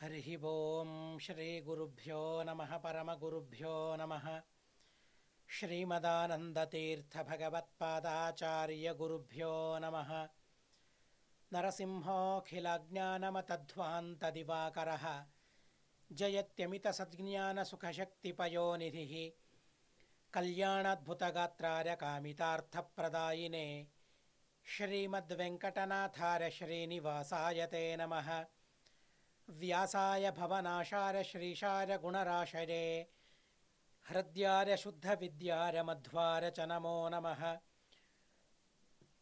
हरिः ओं श्रीगुरुभ्यो नमः परमगुरुभ्यो नमः श्रीमदानन्दतीर्थभगवत्पादाचार्यगुरुभ्यो नमः नरसिंहोऽखिलज्ञानमतध्वान्तदिवाकरः जयत्यमितसज्ञानसुखशक्तिपयोनिधिः कल्याणाद्भुतगात्रार्य कामितार्थप्रदायिने श्रीमद्वेङ्कटनाथार्य श्रीनिवासाय ते नमः। व्यासाय भवनाशाय श्रीशाय गुणराशये हृद्याय शुद्धविद्याय मध्वाय च नमो नमः।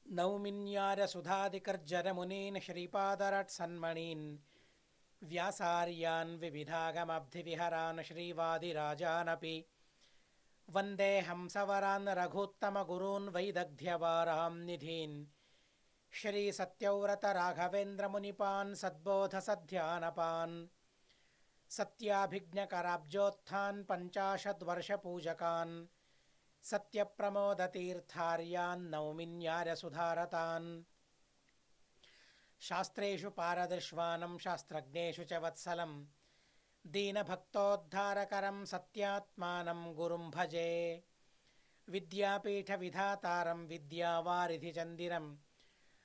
नौमिन्याय सुधादिकर्जरमुनीन् श्रीपादरट्सन्मणीन् व्यासार्यान् विविधागमब्धिविहरान् श्रीवादिराजानपि वन्दे हंसवरान् रघुत्तमगुरून् वैदग्ध्यवारां निधीन् श्रीसत्यव्रत राघवेन्द्रमुनिपान् सद्बोधसध्यानपान् सत्याभिज्ञकराब्जोत्थान् पञ्चाशद्वर्षपूजकान् सत्यप्रमोदतीर्थार्यान् नौमिन्यार्यसुधारतान् शास्त्रेषु पारदर्श्वानं शास्त्रज्ञेषु च वत्सलं दीनभक्तोद्धारकरं सत्यात्मानं गुरुं भजे। विद्यापीठविधातारं विद्यावारिधिचन्दिरं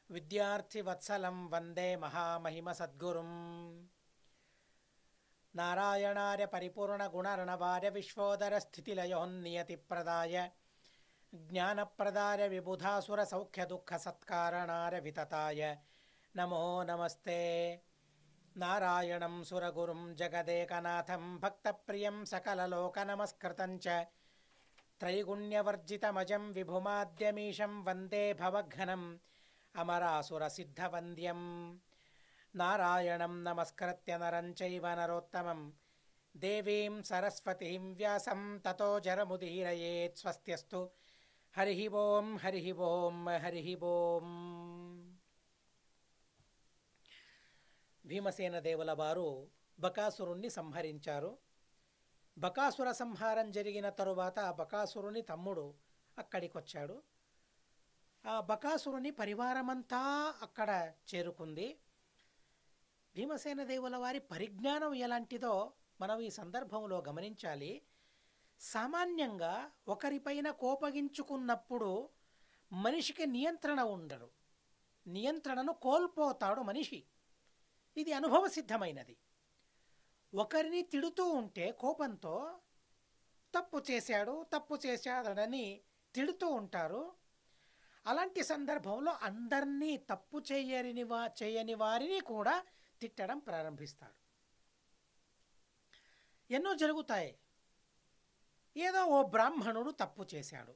विद्यार्थिवत्सलं वन्दे महामहिमसद्गुरुम्। नारायणार्य परिपूर्णगुणर्णवार्य विश्वोदरस्थितिलयोन्नियतिप्रदाय ज्ञानप्रदाय विबुधासुरसौख्यदुःखसत्कारणार्य वितताय नमो नमस्ते। नारायणं सुरगुरुं जगदेकनाथं भक्तप्रियं सकललोकनमस्कृतं च त्रैगुण्यवर्जितमजं विभुमाद्यमीशं वन्दे भवघ्नं अमरासुरसिद्धवन्द्यं। नारायणं नमस्कृत्य नरं चैव नरोत्तमं देवीं सरस्वतीं व्यासं ततो जरमुदीरयेत्। स्वस्त्यस्तु। हरिः ओं हरिः ओं हरिः ओं। భీమసేన దేవుల వారు బకాసురుణ్ణి సంహరించారు. బకాసుర సంహారం జరిగిన తరువాత బకాసురుని తమ్ముడు అక్కడికొచ్చాడు. ఆ బకాసురుని పరివారమంతా అక్కడ చేరుకుంది. భీమసేన దేవుల వారి పరిజ్ఞానం ఎలాంటిదో మనం ఈ సందర్భంలో గమనించాలి. సామాన్యంగా ఒకరిపైన కోపగించుకున్నప్పుడు మనిషికి నియంత్రణ ఉండదు, నియంత్రణను కోల్పోతాడు మనిషి. ఇది అనుభవ సిద్ధమైనది. ఒకరిని తిడుతూ ఉంటే కోపంతో తప్పు చేశాడని తిడుతూ ఉంటారు. అలాంటి సందర్భంలో అందరినీ తప్పు చేయని వారిని కూడా తిట్టడం ప్రారంభిస్తాడు. ఎన్నో జరుగుతాయి. ఏదో ఓ బ్రాహ్మణుడు తప్పు చేశాడు,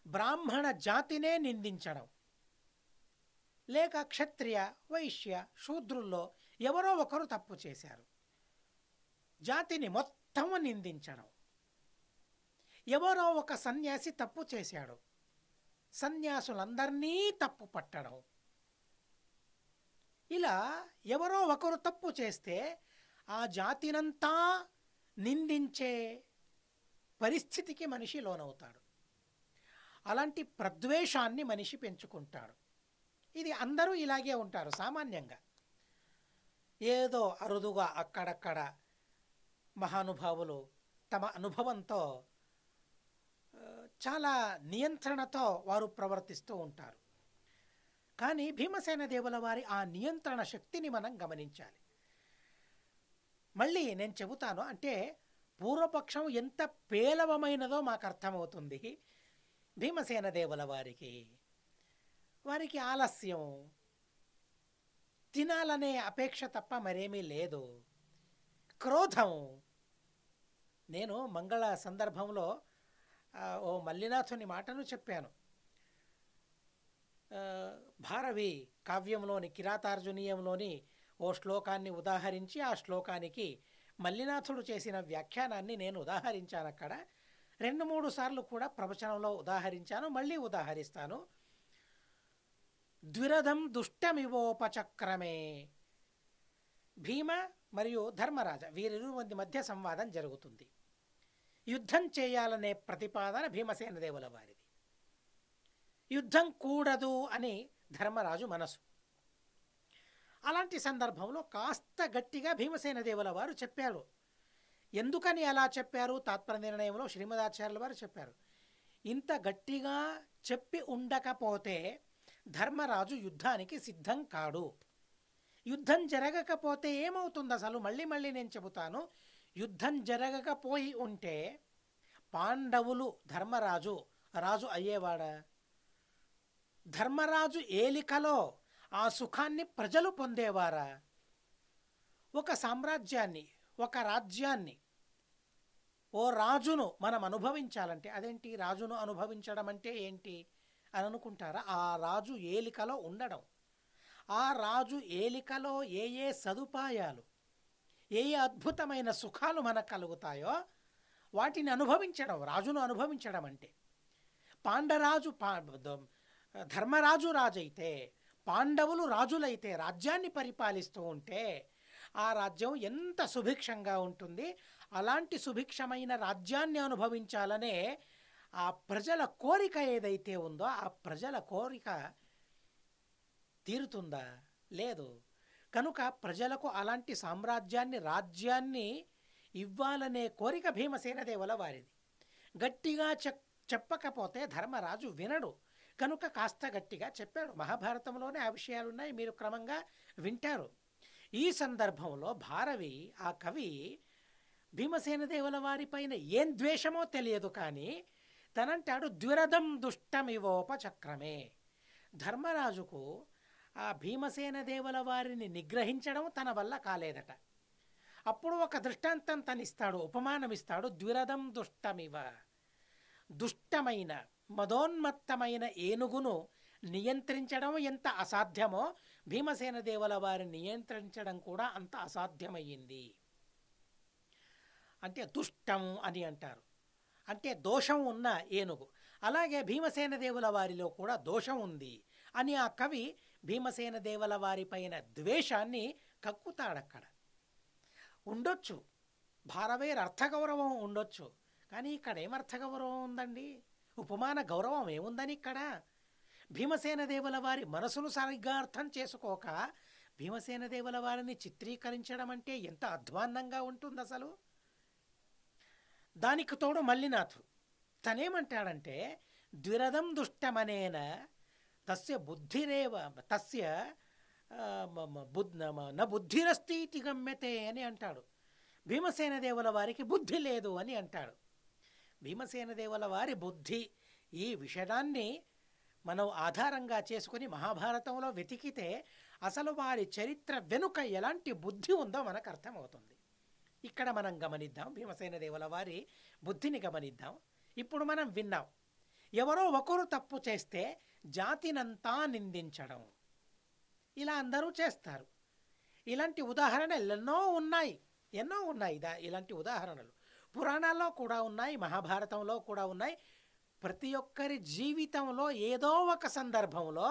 బ్రాహ్మణ జాతినే నిందించడం, లేక క్షత్రియ వైశ్య శూద్రుల్లో ఎవరో ఒకరు తప్పు చేశారు, జాతిని మొత్తం నిందించడం. ఎవరో ఒక సన్యాసి తప్పు చేశాడు, సన్యాసులందరినీ తప్పు పట్టడం. ఇలా ఎవరో ఒకరు తప్పు చేస్తే ఆ జాతినంతా నిందించే పరిస్థితికి మనిషి లోనవుతాడు. అలాంటి ప్రద్వేషాన్ని మనిషి పెంచుకుంటాడు. ఇది అందరూ ఇలాగే ఉంటారు సామాన్యంగా. ఏదో అరుదుగా అక్కడక్కడ మహానుభావులు తమ అనుభవంతో చాలా నియంత్రణతో వారు ప్రవర్తిస్తూ ఉంటారు. కానీ భీమసేన దేవుల వారి ఆ నియంత్రణ శక్తిని మనం గమనించాలి. మళ్ళీ నేను చెబుతాను, అంటే పూర్వపక్షం ఎంత పేలవమైనదో మాకు అర్థమవుతుంది. భీమసేన దేవుల వారికి ఆలస్యం, తినాలనే అపేక్ష తప్ప మరేమీ లేదు. క్రోధం. నేను మంగళ సందర్భంలో ఓ మల్లినాథుని మాటను చెప్పాను. భారవి కావ్యంలోని కిరాతార్జునీయంలోని ఓ శ్లోకాన్ని ఉదాహరించి ఆ శ్లోకానికి మల్లినాథుడు చేసిన వ్యాఖ్యానాన్ని నేను ఉదాహరించాను. అక్కడ 2-3 సార్లు కూడా ప్రవచనంలో ఉదాహరించాను, మళ్ళీ ఉదాహరిస్తాను. ద్విరథం దుష్టమివోపచక్రమే. భీమ మరియు ధర్మరాజ వీరిరువురి మధ్య సంవాదం జరుగుతుంది. యుద్ధం చేయాలనే ప్రతిపాదన భీమసేన దేవుల వారిది. యుద్ధం కూడదు అని ధర్మరాజు మనసు. అలాంటి సందర్భంలో కాస్త గట్టిగా భీమసేన దేవుల వారు చెప్పారు. ఎందుకని అలా చెప్పారు? తాత్పర్య నిర్ణయంలో శ్రీమదాచార్యుల వారు చెప్పారు. ఇంత గట్టిగా చెప్పి ఉండకపోతే ధర్మరాజు యుద్ధానికి సిద్ధం కాడు. యుద్ధం జరగకపోతే ఏమవుతుంది అసలు? మళ్ళీ మళ్ళీ నేను చెబుతాను. యుద్ధం జరగకపోయి ఉంటే పాండవులు ధర్మరాజు రాజు అయ్యేవాడా? ధర్మరాజు ఏలికలో ఆ సుఖాన్ని ప్రజలు పొందేవారా? ఒక సామ్రాజ్యాన్ని, ఒక రాజ్యాన్ని, ఓ రాజును మనం అనుభవించాలంటే అదేంటి? రాజును అనుభవించడం అంటే ఏంటి అని అనుకుంటారా? ఆ రాజు ఏలికలో ఉండడం, ఆ రాజు ఏలికలో ఏ ఏ సదుపాయాలు, ఏ ఏ అద్భుతమైన సుఖాలు మనకు కలుగుతాయో వాటిని అనుభవించడం రాజును అనుభవించడం అంటే. పాండరాజు ధర్మరాజు రాజైతే, పాండవులు రాజులైతే రాజ్యాన్ని పరిపాలిస్తూ ఉంటే ఆ రాజ్యం ఎంత సుభిక్షంగా ఉంటుంది. అలాంటి సుభిక్షమైన రాజ్యాన్ని అనుభవించాలనే ఆ ప్రజల కోరిక ఏదైతే ఉందో ఆ ప్రజల కోరిక తీరుతుందా? లేదు. కనుక ప్రజలకు అలాంటి సామ్రాజ్యాన్ని, రాజ్యాన్ని ఇవ్వాలనే కోరిక భీమసేన దేవుల వారిది. గట్టిగా చెప్పకపోతే ధర్మరాజు వినడు. కనుక కాస్త గట్టిగా చెప్పాడు. మహాభారతంలోనే ఆ విషయాలున్నాయి, మీరు క్రమంగా వింటారు. ఈ సందర్భంలో భారవి ఆ కవి భీమసేన దేవుల వారిపైన ఏం ద్వేషమో తెలియదు కానీ తనంటాడు, ద్విరథం దుష్టమివోపచక్రమే. ధర్మరాజుకు ఆ భీమసేన దేవుల వారిని నిగ్రహించడం తన వల్ల కాలేదట. అప్పుడు ఒక దృష్టాంతం తనిస్తాడు, ఉపమానమిస్తాడు. ద్విరథం దుష్టమివ, దుష్టమైన మదోన్మత్తమైన ఏనుగును నియంత్రించడం ఎంత అసాధ్యమో భీమసేన దేవుల వారిని నియంత్రించడం కూడా అంత అసాధ్యమయ్యింది. అంటే దుష్టం అని అంటారు, అంటే దోషం ఉన్న ఏనుగు. అలాగే భీమసేన దేవుల వారిలో కూడా దోషం ఉంది అని ఆ కవి భీమసేన దేవుల వారిపైన ద్వేషాన్ని కక్కుతాడక్కడ. ఉండొచ్చు, భారవేర్ అర్థగౌరవం ఉండొచ్చు, కానీ ఇక్కడ ఏమర్థగౌరవం ఉందండి? ఉపమాన గౌరవం ఏముందని ఇక్కడ? భీమసేన దేవుల వారి మనసును సరిగ్గా అర్థం చేసుకోక భీమసేన దేవుల వారిని చిత్రీకరించడం అంటే ఎంత అధ్వాన్నంగా ఉంటుంది అసలు. దానికి తోడు మల్లినాథుడు తనేమంటాడంటే, ద్విరథం దుష్టమనేన తస్య బుద్ధిరేవ తస్య న బుద్ధిరస్తీతి గమ్యతే అని అంటాడు. భీమసేన దేవుల వారికి బుద్ధి లేదు అని అంటాడు. భీమసేన దేవుల వారి బుద్ధి, ఈ విషయాన్ని మనం ఆధారంగా చేసుకుని మహాభారతంలో వెతికితే అసలు వారి చరిత్ర వెనుక ఎలాంటి బుద్ధి ఉందో మనకు అర్థమవుతుంది. ఇక్కడ మనం గమనిద్దాం, భీమసేన దేవుల వారి బుద్ధిని గమనిద్దాం. ఇప్పుడు మనం విన్నాం, ఎవరో ఒకరు తప్పు చేస్తే జాతినంతా నిందించడం, ఇలా అందరూ చేస్తారు. ఇలాంటి ఉదాహరణలు ఎన్నో ఉన్నాయి. ఇలాంటి ఉదాహరణలు పురాణాల్లో కూడా ఉన్నాయి, మహాభారతంలో కూడా ఉన్నాయి. ప్రతి ఒక్కరి జీవితంలో ఏదో ఒక సందర్భంలో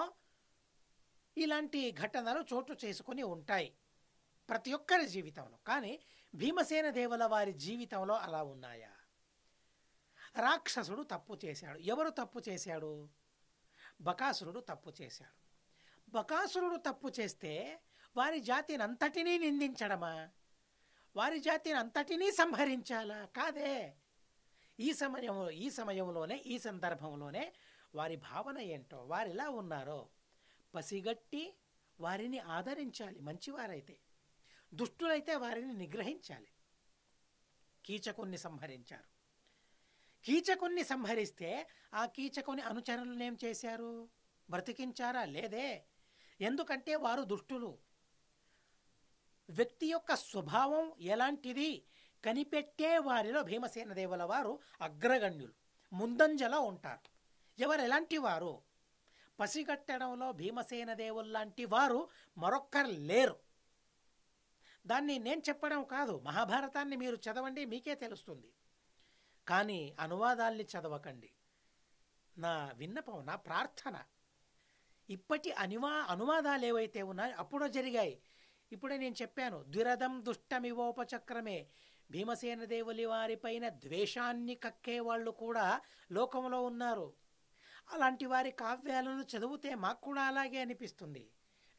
ఇలాంటి ఘటనలు చోటు చేసుకుని ఉంటాయి, ప్రతి ఒక్కరి జీవితంలో. కానీ భీమసేన దేవుల వారి జీవితంలో అలా ఉన్నాయా? రాక్షసుడు తప్పు చేశాడు. ఎవరు తప్పు చేశాడు? బకాసురుడు తప్పు చేశాడు. బకాసురుడు తప్పు చేస్తే వారి జాతిని అంతటినీ నిందించడమా? వారి జాతిని అంతటినీ సంహరించాలా? కాదే. ఈ సమయంలోనే, ఈ సందర్భంలోనే వారి భావన ఏంటో, వారు ఎలా ఉన్నారో పసిగట్టి వారిని ఆదరించాలి. మంచివారైతే, దుష్టులైతే వారిని నిగ్రహించాలి. కీచకుణ్ణి సంహరించారు. కీచకుణ్ణి సంహరిస్తే ఆ కీచకుని అనుచరులను ఏం చేశారు? బ్రతికించారా? లేదే. ఎందుకంటే వారు దుష్టులు. వ్యక్తి యొక్క స్వభావం ఎలాంటిది కనిపెట్టే వారిలో భీమసేన దేవుల వారు అగ్రగణ్యులు, ముందంజలో ఉంటారు. ఎవరు ఎలాంటి వారు పసిగట్టడంలో భీమసేన దేవుల్లాంటి వారు మరొక్కరు లేరు. దాన్ని నేను చెప్పడం కాదు, మహాభారతాన్ని మీరు చదవండి, మీకే తెలుస్తుంది. కానీ అనువాదాల్ని చదవకండి. నా విన్నపం, నా ప్రార్థన, ఇప్పటి అనువాదాలు ఏవైతే ఉన్నాయో అప్పుడో జరిగాయి. ఇప్పుడే నేను చెప్పాను, ద్విరథం దుష్టమివోపచక్రమే. భీమసేన దేవులి వారిపైన ద్వేషాన్ని కక్కేవాళ్ళు కూడా లోకంలో ఉన్నారు. అలాంటి వారి కావ్యాలను చదివితే మాకు కూడా అలాగే అనిపిస్తుంది.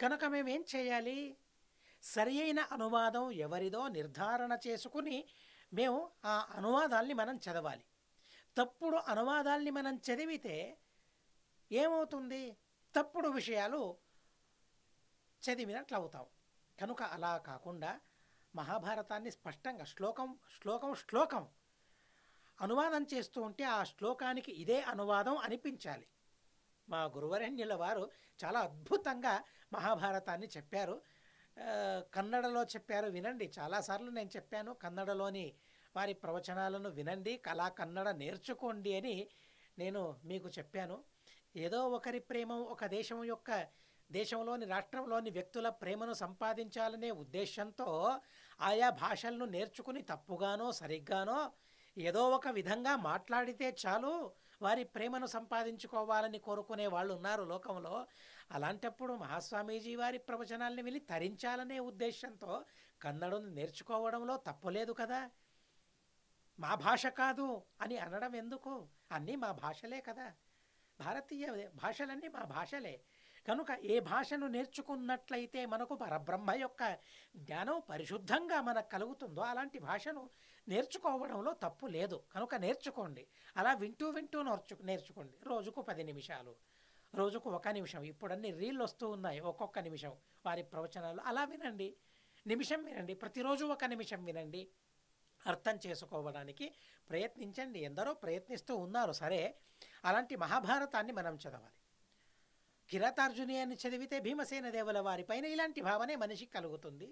కనుక మేమేం చేయాలి? సరి అయిన అనువాదం ఎవరిదో నిర్ధారణ చేసుకుని మేము ఆ అనువాదాల్ని మనం చదవాలి. తప్పుడు అనువాదాల్ని మనం చదివితే ఏమవుతుంది? తప్పుడు విషయాలు చదివినట్లు అవుతాం. కనుక అలా కాకుండా మహాభారతాన్ని స్పష్టంగా శ్లోకం అనువాదం చేస్తూ ఉంటే ఆ శ్లోకానికి ఇదే అనువాదం అనిపించాలి. మా గురువరేణ్యుల వారు చాలా అద్భుతంగా మహాభారతాన్ని చెప్పారు. కన్నడలో చెప్పారు, వినండి. చాలాసార్లు నేను చెప్పాను, కన్నడలోని వారి ప్రవచనాలను వినండి, కన్నడ నేర్చుకోండి అని నేను మీకు చెప్పాను. ఏదో ఒకరి ప్రేమ, ఒక దేశంలోని రాష్ట్రంలోని వ్యక్తుల ప్రేమను సంపాదించాలనే ఉద్దేశంతో ఆయా భాషలను నేర్చుకుని తప్పుగానో సరిగ్గానో ఏదో ఒక విధంగా మాట్లాడితే చాలు వారి ప్రేమను సంపాదించుకోవాలని కోరుకునే వాళ్ళు ఉన్నారు లోకంలో. అలాంటప్పుడు మహాస్వామీజీ వారి ప్రవచనాల్ని విని తరించాలనే ఉద్దేశంతో కన్నడను నేర్చుకోవడంలో తప్పులేదు కదా. మా భాష కాదు అని అనడం ఎందుకు? అన్నీ మా భాషలే కదా. భారతీయ భాషలన్నీ మా భాషలే. కనుక ఏ భాషను నేర్చుకున్నట్లయితే మనకు పరబ్రహ్మ యొక్క జ్ఞానం పరిశుద్ధంగా మనకు కలుగుతుందో అలాంటి భాషను నేర్చుకోవడంలో తప్పు లేదు. కనుక నేర్చుకోండి. అలా వింటూ నేర్చుకోండి. రోజుకు 10 నిమిషాలు, రోజుకు 1 నిమిషం. ఇప్పుడన్నీ రీళ్ళు వస్తూ ఉన్నాయి, ఒక్కొక్క నిమిషం వారి ప్రవచనాలు. అలా వినండి, నిమిషం వినండి, ప్రతిరోజు 1 నిమిషం వినండి. అర్థం చేసుకోవడానికి ప్రయత్నించండి. ఎందరో ప్రయత్నిస్తూ ఉన్నారు. సరే, అలాంటి మహాభారతాన్ని మనం చదవాలి. కిరాతార్జునీయాన్ని చదివితే భీమసేన దేవుల వారిపైన ఇలాంటి భావనే మనిషికి కలుగుతుంది.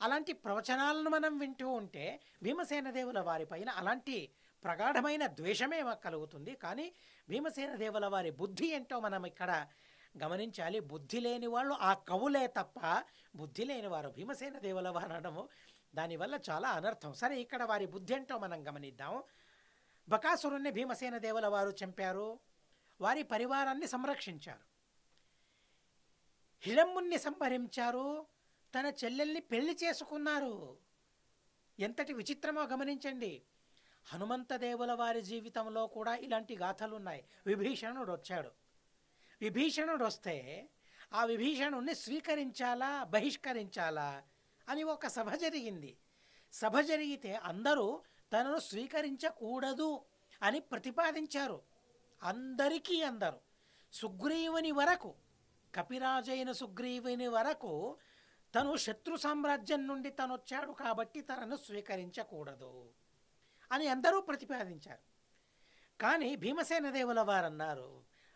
అలాంటి ప్రవచనాలను మనం వింటూ ఉంటే భీమసేన దేవుల వారిపైన అలాంటి ప్రగాఢమైన ద్వేషమే కలుగుతుంది. కానీ భీమసేన దేవుల వారి బుద్ధి ఏంటో మనం ఇక్కడ గమనించాలి. బుద్ధి లేని వాళ్ళు ఆ కవులే తప్ప బుద్ధి లేని వారు భీమసేన దేవుల వారు అనడము దానివల్ల చాలా అనర్థం. సరే, ఇక్కడ వారి బుద్ధి ఏంటో మనం గమనిద్దాం. బకాసురుణ్ణి భీమసేన దేవుల వారు చంపారు, వారి పరివారాన్ని సంరక్షించారు. హిడమ్ముణ్ణి సంహరించారు, తన చెల్లెల్ని పెళ్లి చేసుకున్నారు. ఎంతటి విచిత్రమో గమనించండి. హనుమంత దేవుల వారి జీవితంలో కూడా ఇలాంటి గాథలున్నాయి. విభీషణుడు వచ్చాడు. విభీషణుడు వస్తే ఆ విభీషణుణ్ణి స్వీకరించాలా బహిష్కరించాలా అని ఒక సభ జరిగింది. సభ జరిగితే అందరూ తనను స్వీకరించకూడదు అని ప్రతిపాదించారు. అందరూ సుగ్రీవుని వరకు, కపిరాజైన సుగ్రీవుని వరకు తను శత్రు సామ్రాజ్యం నుండి తను వచ్చాడు కాబట్టి తనను స్వీకరించకూడదు అని అందరూ ప్రతిపాదించారు. కానీ భీమసేన దేవుల వారు అన్నారు,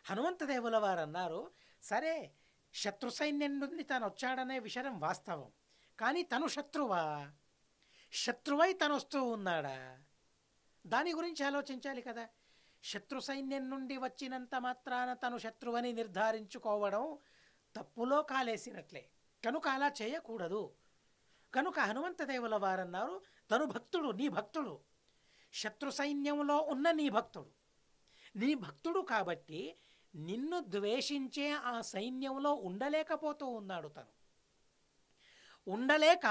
హనుమంత దేవుల వారు అన్నారు, సరే, శత్రు సైన్యం నుండి తను వచ్చాడనే విషయం వాస్తవం. కానీ తను శత్రువై తను వస్తూ ఉన్నాడా? దాని గురించి ఆలోచించాలి కదా. శత్రు సైన్యం నుండి వచ్చినంత మాత్రాన తను శత్రువని నిర్ధారించుకోవడం తప్పులో కాలేసినట్లే. కనుక అలా చేయకూడదు. కనుక హనుమంత దేవుల వారన్నారు, తను భక్తుడు, నీ భక్తుడు, శత్రు సైన్యంలో ఉన్న నీ భక్తుడు కాబట్టి నిన్ను ద్వేషించే ఆ సైన్యంలో ఉండలేకపోతూ ఉన్నాడు. తను ఉండలేక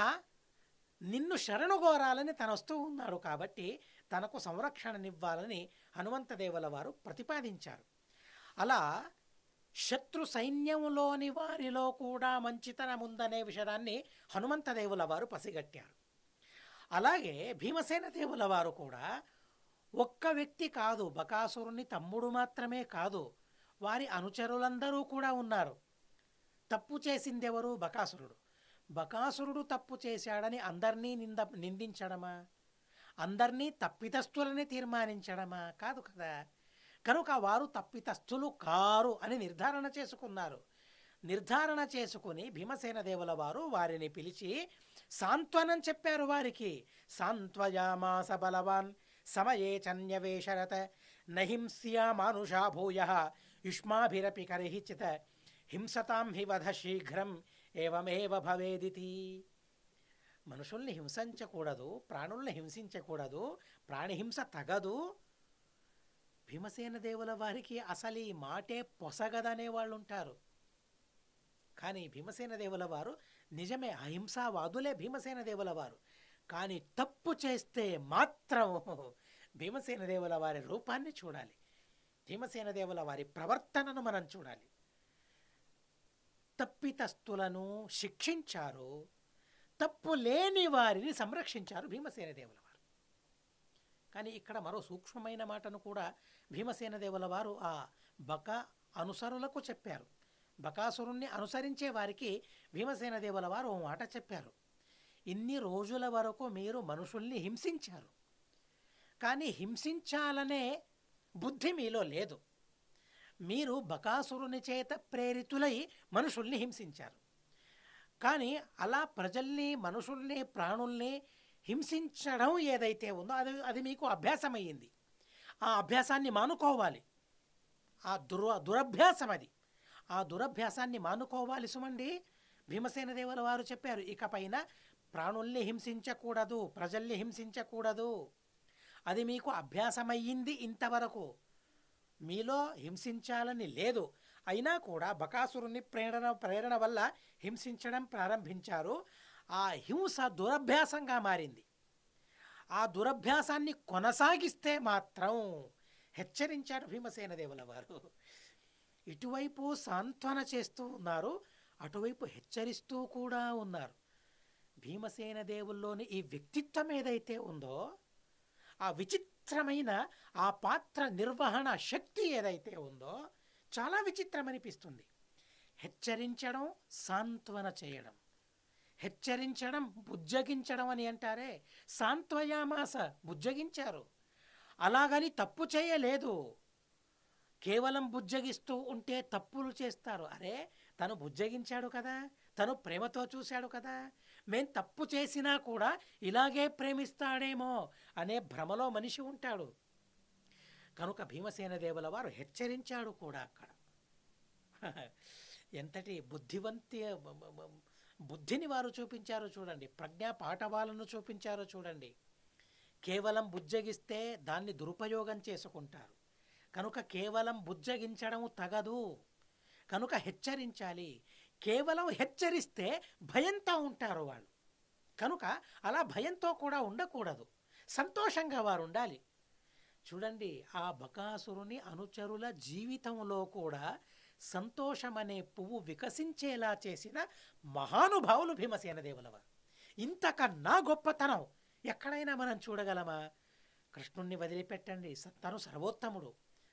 నిన్ను శరణుగోరాలని తను వస్తూ ఉన్నాడు కాబట్టి తనకు సంరక్షణనివ్వాలని హనుమంత దేవుల వారు ప్రతిపాదించారు. అలా శత్రు సైన్యంలోని వారిలో కూడా మంచితనం ఉందనే విషయాన్ని హనుమంత దేవుల వారు పసిగట్టారు. అలాగే భీమసేన దేవుల వారు కూడా ఒక్క వ్యక్తి కాదు, బకాసురుని తమ్ముడు మాత్రమే కాదు, వారి అనుచరులందరూ కూడా ఉన్నారు. తప్పు చేసిందెవరు? బకాసురుడు తప్పు చేశాడని అందరినీ నిందించడమా? అందరినీ తప్పితస్తులని తీర్మానించడమా? కాదు కదా. కనుక వారు తప్పితస్తులు కారు అని నిర్ధారణ చేసుకున్నారు. నిర్ధారణ చేసుకుని భీమసేన దేవుల వారు వారిని పిలిచి సాంత్వనం చెప్పారు. వారికి సాంత్వయామాస బలవాన్ సమయే చన్యవేశరత నహింస్యా మానుషా భూయ యుష్మాభిరపి కరిహిచిత హింసతాం హి వధ శీఘ్రం ఏవమేవ భవేదితి. మనుషుల్ని హింసించకూడదు, ప్రాణుల్ని హింసించకూడదు, ప్రాణిహింస తగదు. భీమసేన దేవుల వారికి అసలు ఈ మాటే పొసగదనే వాళ్ళు ఉంటారు. కానీ భీమసేన దేవుల వారు నిజమే అహింసావాదులే భీమసేన దేవుల వారు. కానీ తప్పు చేస్తే మాత్రం భీమసేన దేవుల వారి రూపాన్ని చూడాలి, భీమసేన దేవుల వారి ప్రవర్తనను మనం చూడాలి. తప్పితస్తులను శిక్షించారు, తప్పు లేని వారిని సంరక్షించారు భీమసేన దేవుల వారు. కానీ ఇక్కడ మరో సూక్ష్మమైన మాటను కూడా భీమసేన దేవుల వారు ఆ బక అనుసరులకు చెప్పారు. బకాసురుణ్ణి అనుసరించే వారికి భీమసేన దేవుల వారు ఓ మాట చెప్పారు. ఇన్ని రోజుల వరకు మీరు మనుషుల్ని హింసించారు, కానీ హింసించాలనే బుద్ధి మీలో లేదు. మీరు బకాసురుని చేత ప్రేరితులై మనుషుల్ని హింసించారు. కానీ అలా ప్రజల్ని, మనుషుల్ని, ప్రాణుల్ని హింసించడం ఏదైతే ఉందో అది మీకు అభ్యాసమయ్యింది. ఆ అభ్యాసాన్ని మానుకోవాలి. ఆ దురభ్యాసం అది. ఆ దురభ్యాసాన్ని మానుకోవాలి సుమండి. భీమసేన దేవుల వారు చెప్పారు, ఇకపైన ప్రాణుల్ని హింసించకూడదు, ప్రజల్ని హింసించకూడదు. అది మీకు అభ్యాసమయ్యింది. ఇంతవరకు మీలో హింసించాలని లేదు. అయినా కూడా బకాసురుని ప్రేరణ వల్ల హింసించడం ప్రారంభించారు. ఆ హింస దురభ్యాసంగా మారింది. ఆ దురభ్యాసాన్ని కొనసాగిస్తే మాత్రం హెచ్చరించారు భీమసేన దేవుల వారు. ఇటువైపు సాంత్వన చేస్తూ ఉన్నారు, అటువైపు హెచ్చరిస్తూ కూడా ఉన్నారు. భీమసేన దేవుల్లోని ఈ వ్యక్తిత్వం ఏదైతే ఉందో, ఆ విచిత్రమైన ఆ పాత్ర నిర్వహణ శక్తి ఏదైతే ఉందో చాలా విచిత్రమనిపిస్తుంది. హెచ్చరించడం, సాంత్వన చేయడం. హెచ్చరించడం, బుజ్జగించడం అని అంటారే, సాంత్వయామాస, బుజ్జగించారు. అలాగని తప్పు చేయలేదు. కేవలం బుజ్జగిస్తూ ఉంటే తప్పులు చేస్తారు. అరే, తను బుజ్జగించాడు కదా, తను ప్రేమతో చూశాడు కదా, మేం తప్పు చేసినా కూడా ఇలాగే ప్రేమిస్తాడేమో అనే భ్రమలో మనిషి ఉంటాడు. కనుక భీమసేన దేవుల వారు హెచ్చరించాడు కూడా అక్కడ. ఎంతటి బుద్ధిని వారు చూపించారో చూడండి, ప్రజ్ఞా పాఠవాలను చూపించారో చూడండి. కేవలం బుజ్జగిస్తే దాన్ని దురుపయోగం చేసుకుంటారు. కనుక కేవలం బుజ్జగించడం తగదు, కనుక హెచ్చరించాలి. కేవలం హెచ్చరిస్తే భయంతో ఉంటారు వాళ్ళు. కనుక అలా భయంతో కూడా ఉండకూడదు, సంతోషంగా వారు ఉండాలి. చూడండి, ఆ బకాసురుని అనుచరుల జీవితంలో కూడా సంతోషమనే పువ్వు వికసించేలా చేసిన మహానుభావులు భీమసేన దేవుల వారు. ఇంతకన్నా గొప్పతనం ఎక్కడైనా మనం చూడగలమా? కృష్ణుణ్ణి వదిలిపెట్టండి, తను సర్వోత్తముడు.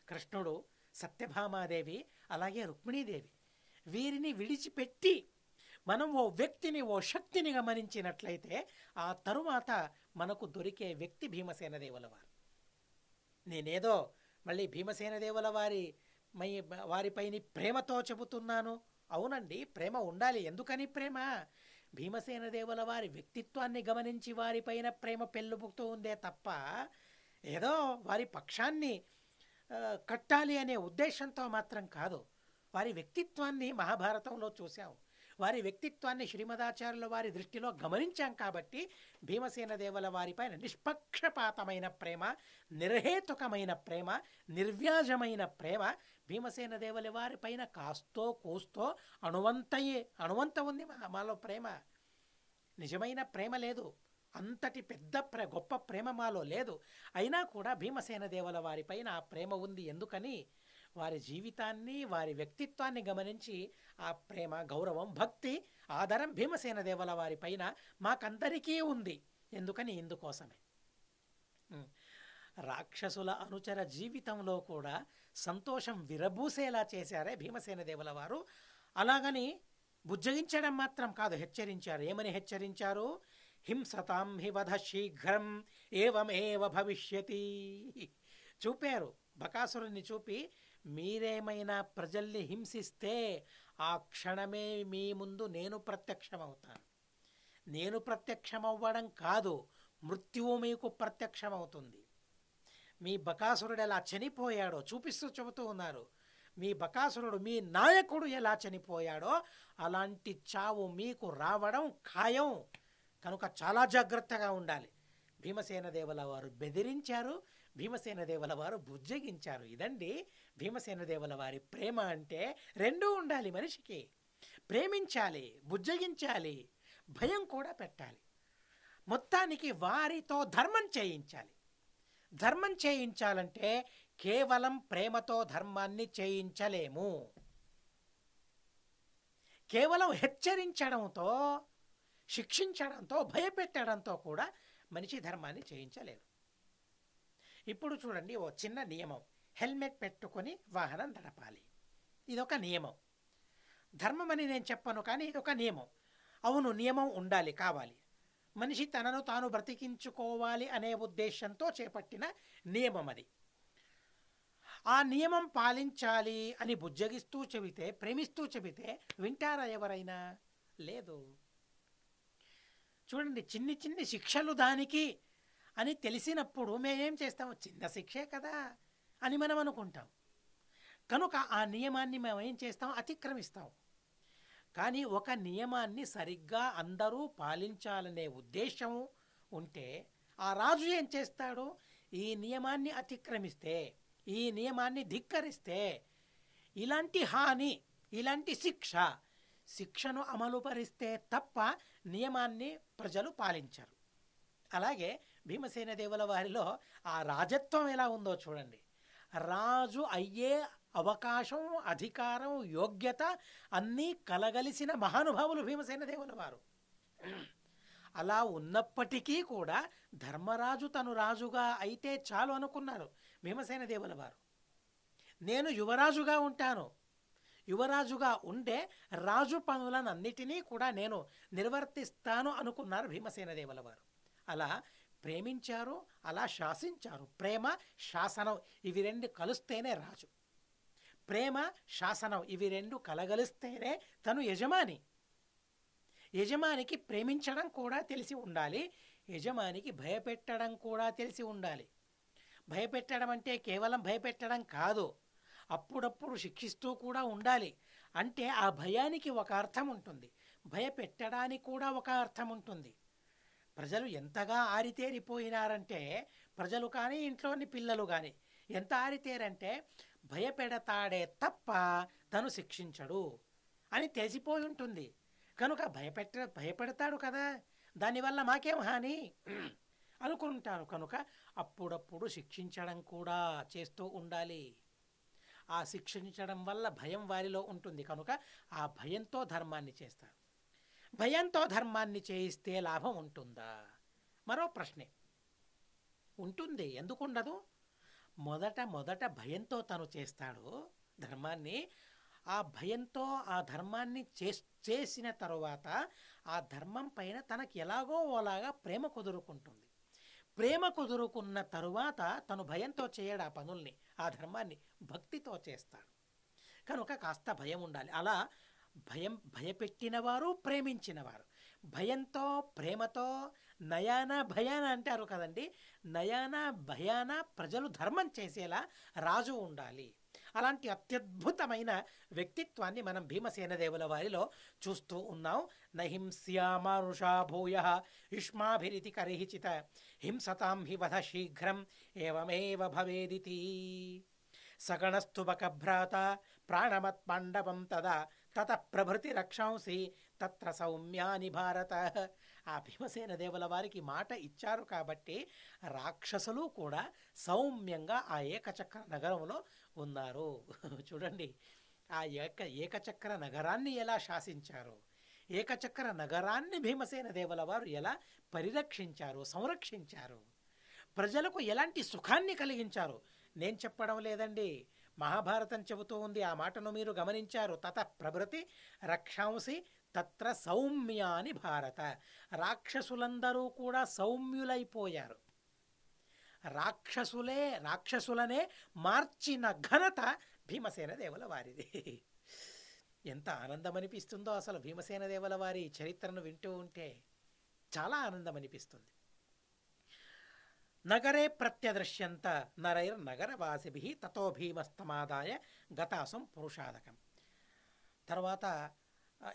కృష్ణుడు, సత్యభామాదేవి, అలాగే రుక్మిణీదేవి, వీరిని విడిచిపెట్టి మనం ఓ వ్యక్తిని, ఓ శక్తిని గమనించినట్లయితే ఆ తరువాత మనకు దొరికే వ్యక్తి భీమసేన దేవుల వారు. నేనేదో మళ్ళీ భీమసేన దేవుల వారిపైని ప్రేమతో చెబుతున్నాను. అవునండి, ప్రేమ ఉండాలి. ఎందుకని ప్రేమ? భీమసేన దేవుల వారి వ్యక్తిత్వాన్ని గమనించి వారిపైన ప్రేమ పెళ్ళుపుకుతూ ఉందే తప్ప ఏదో వారి పక్షాన్ని కట్టాలి అనే ఉద్దేశంతో మాత్రం కాదు. వారి వ్యక్తిత్వాన్ని మహాభారతంలో చూసాం, వారి వ్యక్తిత్వాన్ని శ్రీమదాచార్యుల వారి దృష్టిలో గమనించాం. కాబట్టి భీమసేన దేవుల వారిపైన నిష్పక్షపాతమైన ప్రేమ, నిర్హేతుకమైన ప్రేమ, నిర్వ్యాజమైన ప్రేమ భీమసేన దేవుల వారిపైన కాస్తో కూస్తో అణువంత ఉంది మాలో ప్రేమ. నిజమైన ప్రేమ లేదు, అంతటి పెద్ద గొప్ప ప్రేమ మాలో లేదు. అయినా కూడా భీమసేన దేవుల వారిపైన ఆ ప్రేమ ఉంది. ఎందుకని? వారి జీవితాన్ని, వారి వ్యక్తిత్వాన్ని గమనించి ఆ ప్రేమ, గౌరవం, భక్తి, ఆదరం భీమసేన దేవుల వారిపైన మాకందరికీ ఉంది. ఎందుకని? ఇందుకోసమే. రాక్షసుల అనుచర జీవితంలో కూడా సంతోషం విరబూసేలా చేశారే భీమసేన దేవుల వారు. అలాగని బుజ్జగించడం మాత్రం కాదు, హెచ్చరించారు. ఏమని హెచ్చరించారు? హింసతాం హి వధ శీఘ్రం ఏవమేవ భవిష్యతి. చూపారు, బకాసురుని చూపి, మీరేమైనా ప్రజల్ని హింసిస్తే ఆ క్షణమే మీ ముందు నేను ప్రత్యక్షమవుతాను. నేను ప్రత్యక్షమవ్వడం కాదు, మృత్యువు మీకు ప్రత్యక్షమవుతుంది. మీ బకాసురుడు ఎలా చనిపోయాడో చూపిస్తూ చెబుతూ ఉన్నారు. మీ బకాసురుడు, మీ నాయకుడు ఎలా చనిపోయాడో అలాంటి చావు మీకు రావడం ఖాయం. కనుక చాలా జాగ్రత్తగా ఉండాలి. భీమసేన దేవుల వారు బెదిరించారు, భీమసేన దేవుల వారు బుజ్జగించారు. ఇదండి భీమసేన దేవుల వారి ప్రేమ అంటే. రెండూ ఉండాలి మనిషికి. ప్రేమించాలి, బుజ్జగించాలి, భయం కూడా పెట్టాలి. మొత్తానికి వారితో ధర్మం చేయించాలి. ధర్మం చేయించాలంటే కేవలం ప్రేమతో ధర్మాన్ని చేయించలేము. కేవలం హెచ్చరించడంతో, శిక్షించడంతో, భయపెట్టడంతో కూడా మనిషి ధర్మాన్ని చేయించలేరు. ఇప్పుడు చూడండి, ఓ చిన్న నియమం, హెల్మెట్ పెట్టుకొని వాహనం నడపాలి. ఇదొక నియమం. ధర్మం అని నేను చెప్పను, కానీ ఇదొక నియమం. అవును, నియమం ఉండాలి, కావాలి. మనిషి తనను తాను బ్రతికించుకోవాలి అనే ఉద్దేశంతో చేపట్టిన నియమం అది. ఆ నియమం పాలించాలి అని బుజ్జగిస్తూ చెబితే, ప్రేమిస్తూ చెబితే వింటారా ఎవరైనా? లేదు. చూడండి, చిన్ని చిన్ని శిక్షలు దానికి అని తెలిసినప్పుడు మేమేం చేస్తాము? చిన్న శిక్షే కదా అని మనం అనుకుంటాం. కనుక ఆ నియమాన్ని మేము ఏం చేస్తాం? అతిక్రమిస్తాం. కానీ ఒక నియమాన్ని సరిగ్గా అందరూ పాలించాలనే ఉద్దేశం ఉంటే ఆ రాజు ఏం చేస్తాడు? ఈ నియమాన్ని అతిక్రమిస్తే, ఈ నియమాన్ని ధిక్కరిస్తే ఇలాంటి హాని, ఇలాంటి శిక్షను అమలుపరిస్తే తప్ప నియమాన్ని ప్రజలు పాలించరు. అలాగే భీమసేన దేవుల వారిలో ఆ రాజత్వం ఎలా ఉందో చూడండి. రాజు అయ్యే అవకాశం, అధికారం, యోగ్యత అన్నీ కలగలిసిన మహానుభావులు భీమసేన దేవుల వారు. అలా ఉన్నప్పటికీ కూడా ధర్మరాజు తను రాజుగా అయితే చాలు అనుకున్నారు భీమసేన దేవుల వారు. నేను యువరాజుగా ఉంటాను, యువరాజుగా ఉండే రాజు పనులనన్నిటినీ కూడా నేను నిర్వర్తిస్తాను అనుకున్నారు భీమసేన దేవుల వారు. అలా ప్రేమించారు, అలా శాసించారు. ప్రేమ, శాసనం ఇవి రెండు కలుస్తేనే రాజు. ప్రేమ, శాసనం ఇవి రెండు కలగలిస్తేనే తను యజమాని. యజమానికి ప్రేమించడం కూడా తెలిసి ఉండాలి, యజమానికి భయపెట్టడం కూడా తెలిసి ఉండాలి. భయపెట్టడం అంటే కేవలం భయపెట్టడం కాదు, అప్పుడప్పుడు శిక్షిస్తూ కూడా ఉండాలి. అంటే ఆ భయానికి ఒక అర్థం ఉంటుంది, భయపెట్టడానికి కూడా ఒక అర్థం ఉంటుంది. ప్రజలు ఎంతగా ఆరితేరిపోయినారంటే, ప్రజలు కానీ ఇంట్లోని పిల్లలు కానీ ఎంత ఆరితేరంటే, భయపెడతాడే తప్ప తను శిక్షించడు అని తెలిసిపోయి ఉంటుంది. కనుక భయపెడతాడు కదా, దానివల్ల మాకేం హాని అనుకుంటారు. కనుక అప్పుడప్పుడు శిక్షించడం కూడా చేస్తూ ఉండాలి. ఆ శిక్షించడం వల్ల భయం వారిలో ఉంటుంది. కనుక ఆ భయంతో ధర్మాన్ని చేస్తారు. భయంతో ధర్మాన్ని చేయిస్తే లాభం ఉంటుందా? మరో ప్రశ్నే. ఉంటుంది, ఎందుకు ఉండదు? మొదట భయంతో తను చేస్తాడు ధర్మాన్ని. ఆ భయంతో ఆ ధర్మాన్ని చేసిన తరువాత ఆ ధర్మం పైన తనకి ఎలాగో ఓలాగా ప్రేమ కుదురుకుంటుంది. ప్రేమ కుదురుకున్న తరువాత తను భయంతో చేయడు ఆ పనుల్ని, ఆ ధర్మాన్ని భక్తితో చేస్తాడు. కనుక కాస్త భయం ఉండాలి. అలా భయపెట్టినవారు, ప్రేమించినవారు, భయంతో ప్రేమతో, నయాన భయాన అంటారు కదండి, నయాన భయాన ప్రజలు ధర్మం చేసేలా రాజు ఉండాలి. అలాంటి అత్యద్భుతమైన వ్యక్తిత్వాన్ని మనం భీమసేన దేవుల వారిలో చూస్తూ ఉన్నాం. నహింస్యామానుషా భూయ యుష్మాభిరితి కరిహిచిత హింసతాం హి వధ శీఘ్రం ఏవమేవ భవేదితి. సగణస్థు బకభ్రాత ప్రాణమత్పాండవం తదా తత ప్రభృతి రక్షాంసి తత్ర సౌమ్యాని భారత. ఆ భీమసేన దేవుల వారికి మాట ఇచ్చారు కాబట్టి రాక్షసులు కూడా సౌమ్యంగా ఆ ఏకచక్ర నగరంలో ఉన్నారు. చూడండి, ఆ ఏకచక్ర నగరాన్ని ఎలా శాసించారు, ఏకచక్ర నగరాన్ని భీమసేన దేవుల వారు ఎలా పరిరక్షించారు, సంరక్షించారు, ప్రజలకు ఎలాంటి సుఖాన్ని కలిగించారు. నేను చెప్పడం లేదండి, మహాభారతం చెబుతూ ఉంది. ఆ మాటను మీరు గమనించారు. తత ప్రభృతి రక్షాంసి తత్ర సౌమ్యాని భారత. రాక్షసులందరూ కూడా సౌమ్యులైపోయారు. రాక్షసులనే మార్చిన ఘనత భీమసేన దేవుల వారిది. ఎంత ఆనందం అనిపిస్తుందో అసలు భీమసేన దేవుల వారి చరిత్రను వింటూ ఉంటే చాలా ఆనందం అనిపిస్తుంది. నగరే ప్రత్యదృశ్యంత నరైర్నగరవాసిభిః తతో భీమస్తమాదాయ గతాసం పురుషాదకం. తర్వాత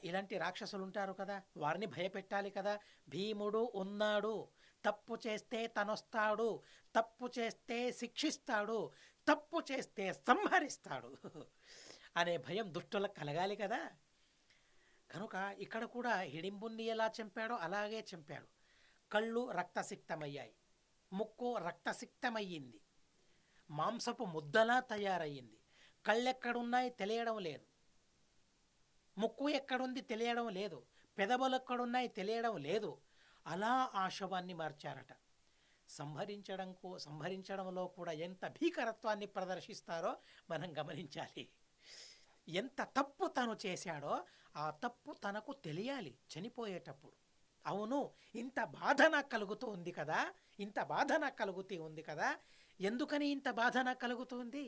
ఇలాంటి రాక్షసులు ఉంటారు కదా, వారిని భయపెట్టాలి కదా. భీముడు ఉన్నాడు, తప్పు చేస్తే తనొస్తాడు, తప్పు చేస్తే శిక్షిస్తాడు, తప్పు చేస్తే సంహరిస్తాడు అనే భయం దుష్టులకు కలగాలి కదా. కనుక ఇక్కడ కూడా హిడింబుణ్ణి ఎలా చంపాడో అలాగే చంపాడు. కళ్ళు రక్తసిక్తమయ్యాయి, ముక్కు రక్తసిక్తమయ్యింది, మాంసపు ముద్దలా తయారయ్యింది, కళ్ళెక్కడున్నాయి తెలియడం లేదు. ముక్కు ఎక్కడుంది తెలియడం లేదు, పెదవులు ఎక్కడున్నాయి తెలియడం లేదు. అలా ఆ శవాన్ని మార్చారట. సంహరించడంలో కూడా ఎంత భీకరత్వాన్ని ప్రదర్శిస్తారో మనం గమనించాలి. ఎంత తప్పు తను చేశాడో ఆ తప్పు తనకు తెలియాలి చనిపోయేటప్పుడు. అవును, ఇంత బాధ నాకు కలుగుతూ ఉంది కదా, ఇంత బాధ నాకు కలుగుతూ ఉంది కదా. ఎందుకని ఇంత బాధ నాకు కలుగుతుంది?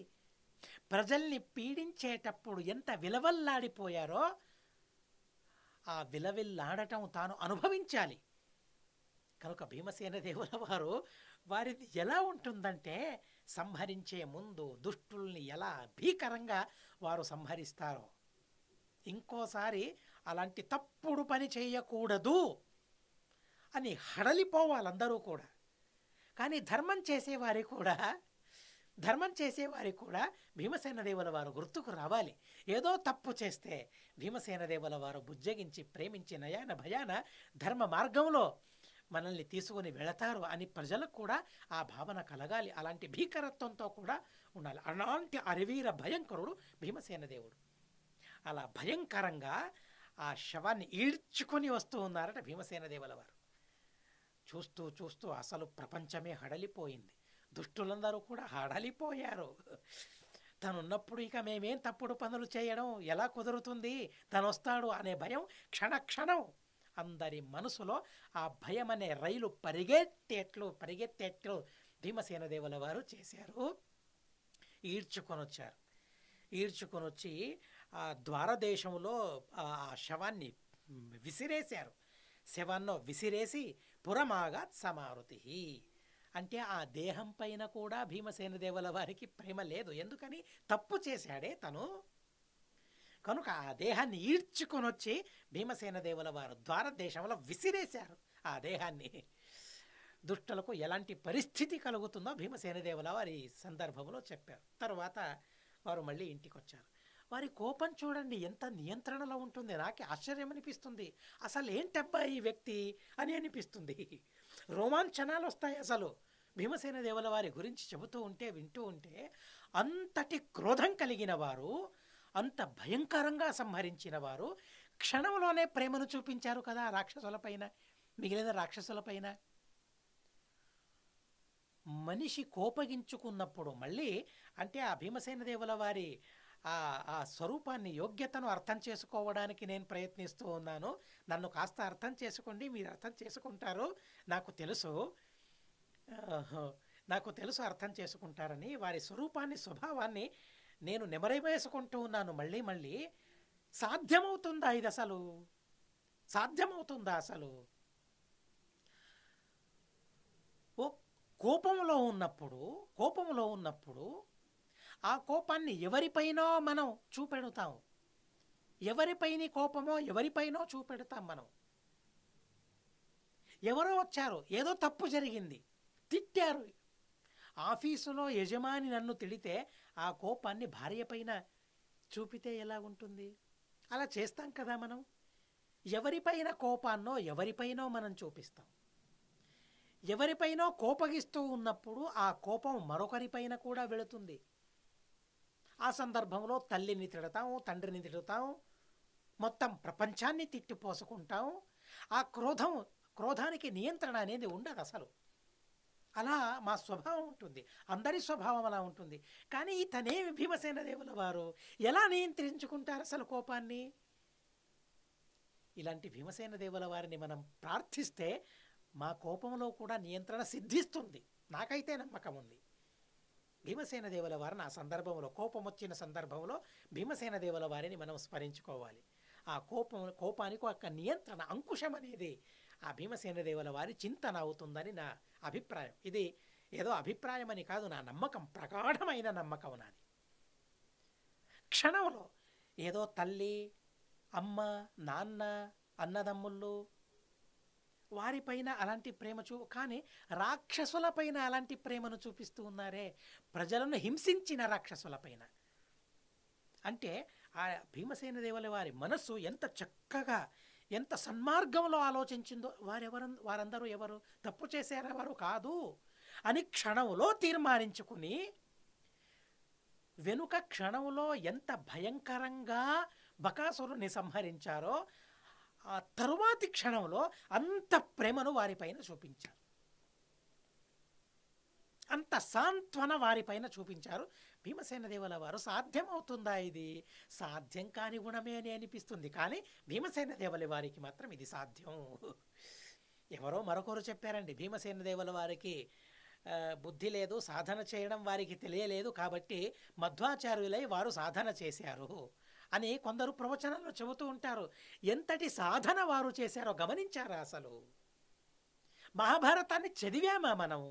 ప్రజల్ని పీడించేటప్పుడు ఎంత విలవల్లాడిపోయారో ఆ విలవిల్లాడటం తాను అనుభవించాలి. కనుక భీమసేన దేవుల వారు వారిది ఎలా ఉంటుందంటే, సంహరించే ముందు దుష్టుల్ని ఎలా భీకరంగా వారు సంహరిస్తారో, ఇంకోసారి అలాంటి తప్పుడు పని చేయకూడదు అని హడలిపోవాలందరూ కూడా. కానీ ధర్మం చేసేవారికి కూడా భీమసేన దేవుల వారు గుర్తుకు రావాలి. ఏదో తప్పు చేస్తే భీమసేన దేవుల వారు బుజ్జగించి ప్రేమించి నయాన భయాన ధర్మ మార్గంలో మనల్ని తీసుకొని వెళతారు అని ప్రజలకు కూడా ఆ భావన కలగాలి. అలాంటి భీకరత్వంతో కూడా ఉండాలి. అలాంటి అరివీర భయంకరుడు భీమసేన దేవుడు. అలా భయంకరంగా ఆ శవాన్ని ఈడ్చుకొని వస్తూ ఉన్నారట భీమసేన దేవుల వారు. చూస్తూ చూస్తూ అసలు ప్రపంచమే హడలిపోయింది. దుష్టులందరూ కూడా హడలిపోయారు. తనున్నప్పుడు ఇక మేమేం తప్పుడు పనులు చేయడం ఎలా కుదురుతుంది, తను వస్తాడు అనే భయం క్షణక్షణం అందరి మనసులో ఆ భయం అనే రైలు పరిగెత్తేట్లు భీమసేన దేవుల వారు చేశారు. ఈడ్చుకొని వచ్చి ఆ ద్వారదేశంలో ఆ శవాన్ని విసిరేశారు. శవాన్ని విసిరేసి పురమాగాత్ సమారుతి అంటే ఆ దేహం పైన కూడా భీమసేన దేవుల వారికి ప్రేమ లేదు. ఎందుకని? తప్పు చేశాడే తను. కనుక ఆ దేహాన్ని ఈడ్చుకొని వచ్చి భీమసేన దేవుల వారు ద్వారదేశంలో విసిరేశారు ఆ దేహాన్ని. దుష్టులకు ఎలాంటి పరిస్థితి కలుగుతుందో భీమసేన దేవుల వారి సందర్భంలో చెప్పారు. తర్వాత వారు మళ్ళీ ఇంటికి వచ్చారు. వారి కోపం చూడండి ఎంత నియంత్రణలో ఉంటుంది. నాకే ఆశ్చర్యం అనిపిస్తుంది. అసలు ఏంటబ్బా ఈ వ్యక్తి అని అనిపిస్తుంది. రోమాంచనాలు వస్తాయి. అసలు భీమసేన దేవుల వారి గురించి చెబుతూ ఉంటే వింటూ ఉంటే అంతటి క్రోధం కలిగిన వారు, అంత భయంకరంగా సంహరించిన వారు క్షణంలోనే ప్రేమను చూపించారు కదా రాక్షసులపైన, మిగిలిన రాక్షసులపైన. మనిషి కోపగించుకున్నప్పుడు మళ్ళీ అంటే ఆ భీమసేన దేవుల వారి ఆ స్వరూపాన్ని, యోగ్యతను అర్థం చేసుకోవడానికి నేను ప్రయత్నిస్తూ ఉన్నాను. నన్ను కాస్త అర్థం చేసుకోండి, మీరు అర్థం చేసుకుంటారు, నాకు తెలుసు అర్థం చేసుకుంటారని. వారి స్వరూపాన్ని, స్వభావాన్ని నేను నెమరేవేసుకుంటూ ఉన్నాను మళ్ళీ మళ్ళీ. సాధ్యమవుతుందా ఇది? అసలు సాధ్యమవుతుందా? అసలు ఓ కోపంలో ఉన్నప్పుడు ఆ కోపాన్ని ఎవరిపైనో మనం చూపెడతాం. ఎవరిపైన కోపమో ఎవరిపైనో చూపెడతాం మనం. ఎవరో వచ్చారు, ఏదో తప్పు జరిగింది, తిట్టారు. ఆఫీసులో యజమాని నన్ను తిడితే ఆ కోపాన్ని భార్య పైన చూపితే ఎలా ఉంటుంది? అలా చేస్తాం కదా మనం. ఎవరిపైన కోపాన్నో ఎవరిపైనో మనం చూపిస్తాం. ఎవరిపైనో కోపగిస్తూ ఉన్నప్పుడు ఆ కోపం మరొకరిపైన కూడా వెళుతుంది. ఆ సందర్భంలో తల్లిని తిడతాం, తండ్రిని తిడతాం, మొత్తం ప్రపంచాన్ని తిట్టిపోసుకుంటాం. ఆ క్రోధానికి నియంత్రణ అనేది ఉండదు అసలు. అలా మా స్వభావం ఉంటుంది, అందరి స్వభావం అలా ఉంటుంది. కానీ ఇతనేమి భీమసేన దేవుల వారు ఎలా నియంత్రించుకుంటారు అసలు కోపాన్ని? ఇలాంటి భీమసేన దేవుల వారిని మనం ప్రార్థిస్తే మా కోపంలో కూడా నియంత్రణ సిద్ధిస్తుంది. నాకైతే నమ్మకం ఉంది. భీమసేన దేవుల వారిని ఆ సందర్భంలో, కోపం వచ్చిన సందర్భంలో భీమసేన దేవుల వారిని మనం స్మరించుకోవాలి. ఆ కోపానికి ఒక నియంత్రణ, అంకుశం అనేది ఆ భీమసేన దేవుల వారి చింతన అవుతుందని నా అభిప్రాయం. ఇది ఏదో అభిప్రాయం అని కాదు, నా నమ్మకం, ప్రగాఢమైన నమ్మకం నాది. క్షణంలో ఏదో తల్లి, అమ్మ, నాన్న, అన్నదమ్ముళ్ళు వారిపైన అలాంటి ప్రేమ కానీ రాక్షసులపైన అలాంటి ప్రేమను చూపిస్తూ ఉన్నారే, ప్రజలను హింసించిన రాక్షసులపైన. అంటే ఆ భీమసేన దేవుల వారి మనస్సు ఎంత చక్కగా, ఎంత సన్మార్గంలో ఆలోచించిందో. వారందరూ ఎవరు? తప్పు చేశారా? వారు కాదు అని క్షణంలో తీర్మానించుకుని, వెనుక క్షణంలో ఎంత భయంకరంగా బకాసురుని సంహరించారో ఆ తరువాతి క్షణంలో అంత ప్రేమను వారిపైన చూపించారు, అంత సాంత్వన వారిపైన చూపించారు భీమసేన దేవుల వారు. సాధ్యమవుతుందా ఇది? సాధ్యం కాని గుణమే అని అనిపిస్తుంది, కానీ భీమసేన దేవుల వారికి మాత్రం ఇది సాధ్యం. ఎవరో మరొకరు చెప్పారండి, భీమసేన దేవుల వారికి బుద్ధి లేదు, సాధన చేయడం వారికి తెలియలేదు, కాబట్టి మధ్వాచార్యులై వారు సాధన చేశారు అని కొందరు ప్రవచనంలో చెబుతూ ఉంటారు. ఎంతటి సాధన వారు చేశారో గమనించారా? అసలు మహాభారతాన్ని చదివామా మనం?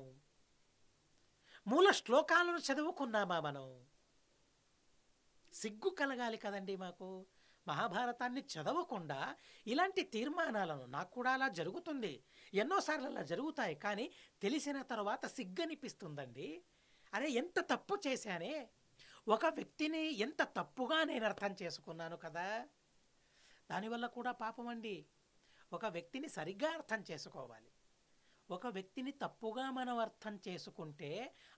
మూల శ్లోకాలను చదువుకున్నామా మనం? సిగ్గు కలగాలి కదండి మాకు. మహాభారతాన్ని చదవకుండా ఇలాంటి తీర్మానాలను, నాకు కూడా అలా జరుగుతుంది, ఎన్నోసార్లు అలా జరుగుతాయి, కానీ తెలిసిన తర్వాత సిగ్గనిపిస్తుందండి. అరే ఎంత తప్పు చేశానే, ఒక వ్యక్తిని ఎంత తప్పుగా నేను అర్థం చేసుకున్నాను కదా. దానివల్ల కూడా పాపం అండి. ఒక వ్యక్తిని సరిగ్గా అర్థం చేసుకోవాలి. ఒక వ్యక్తిని తప్పుగా మనం అర్థం చేసుకుంటే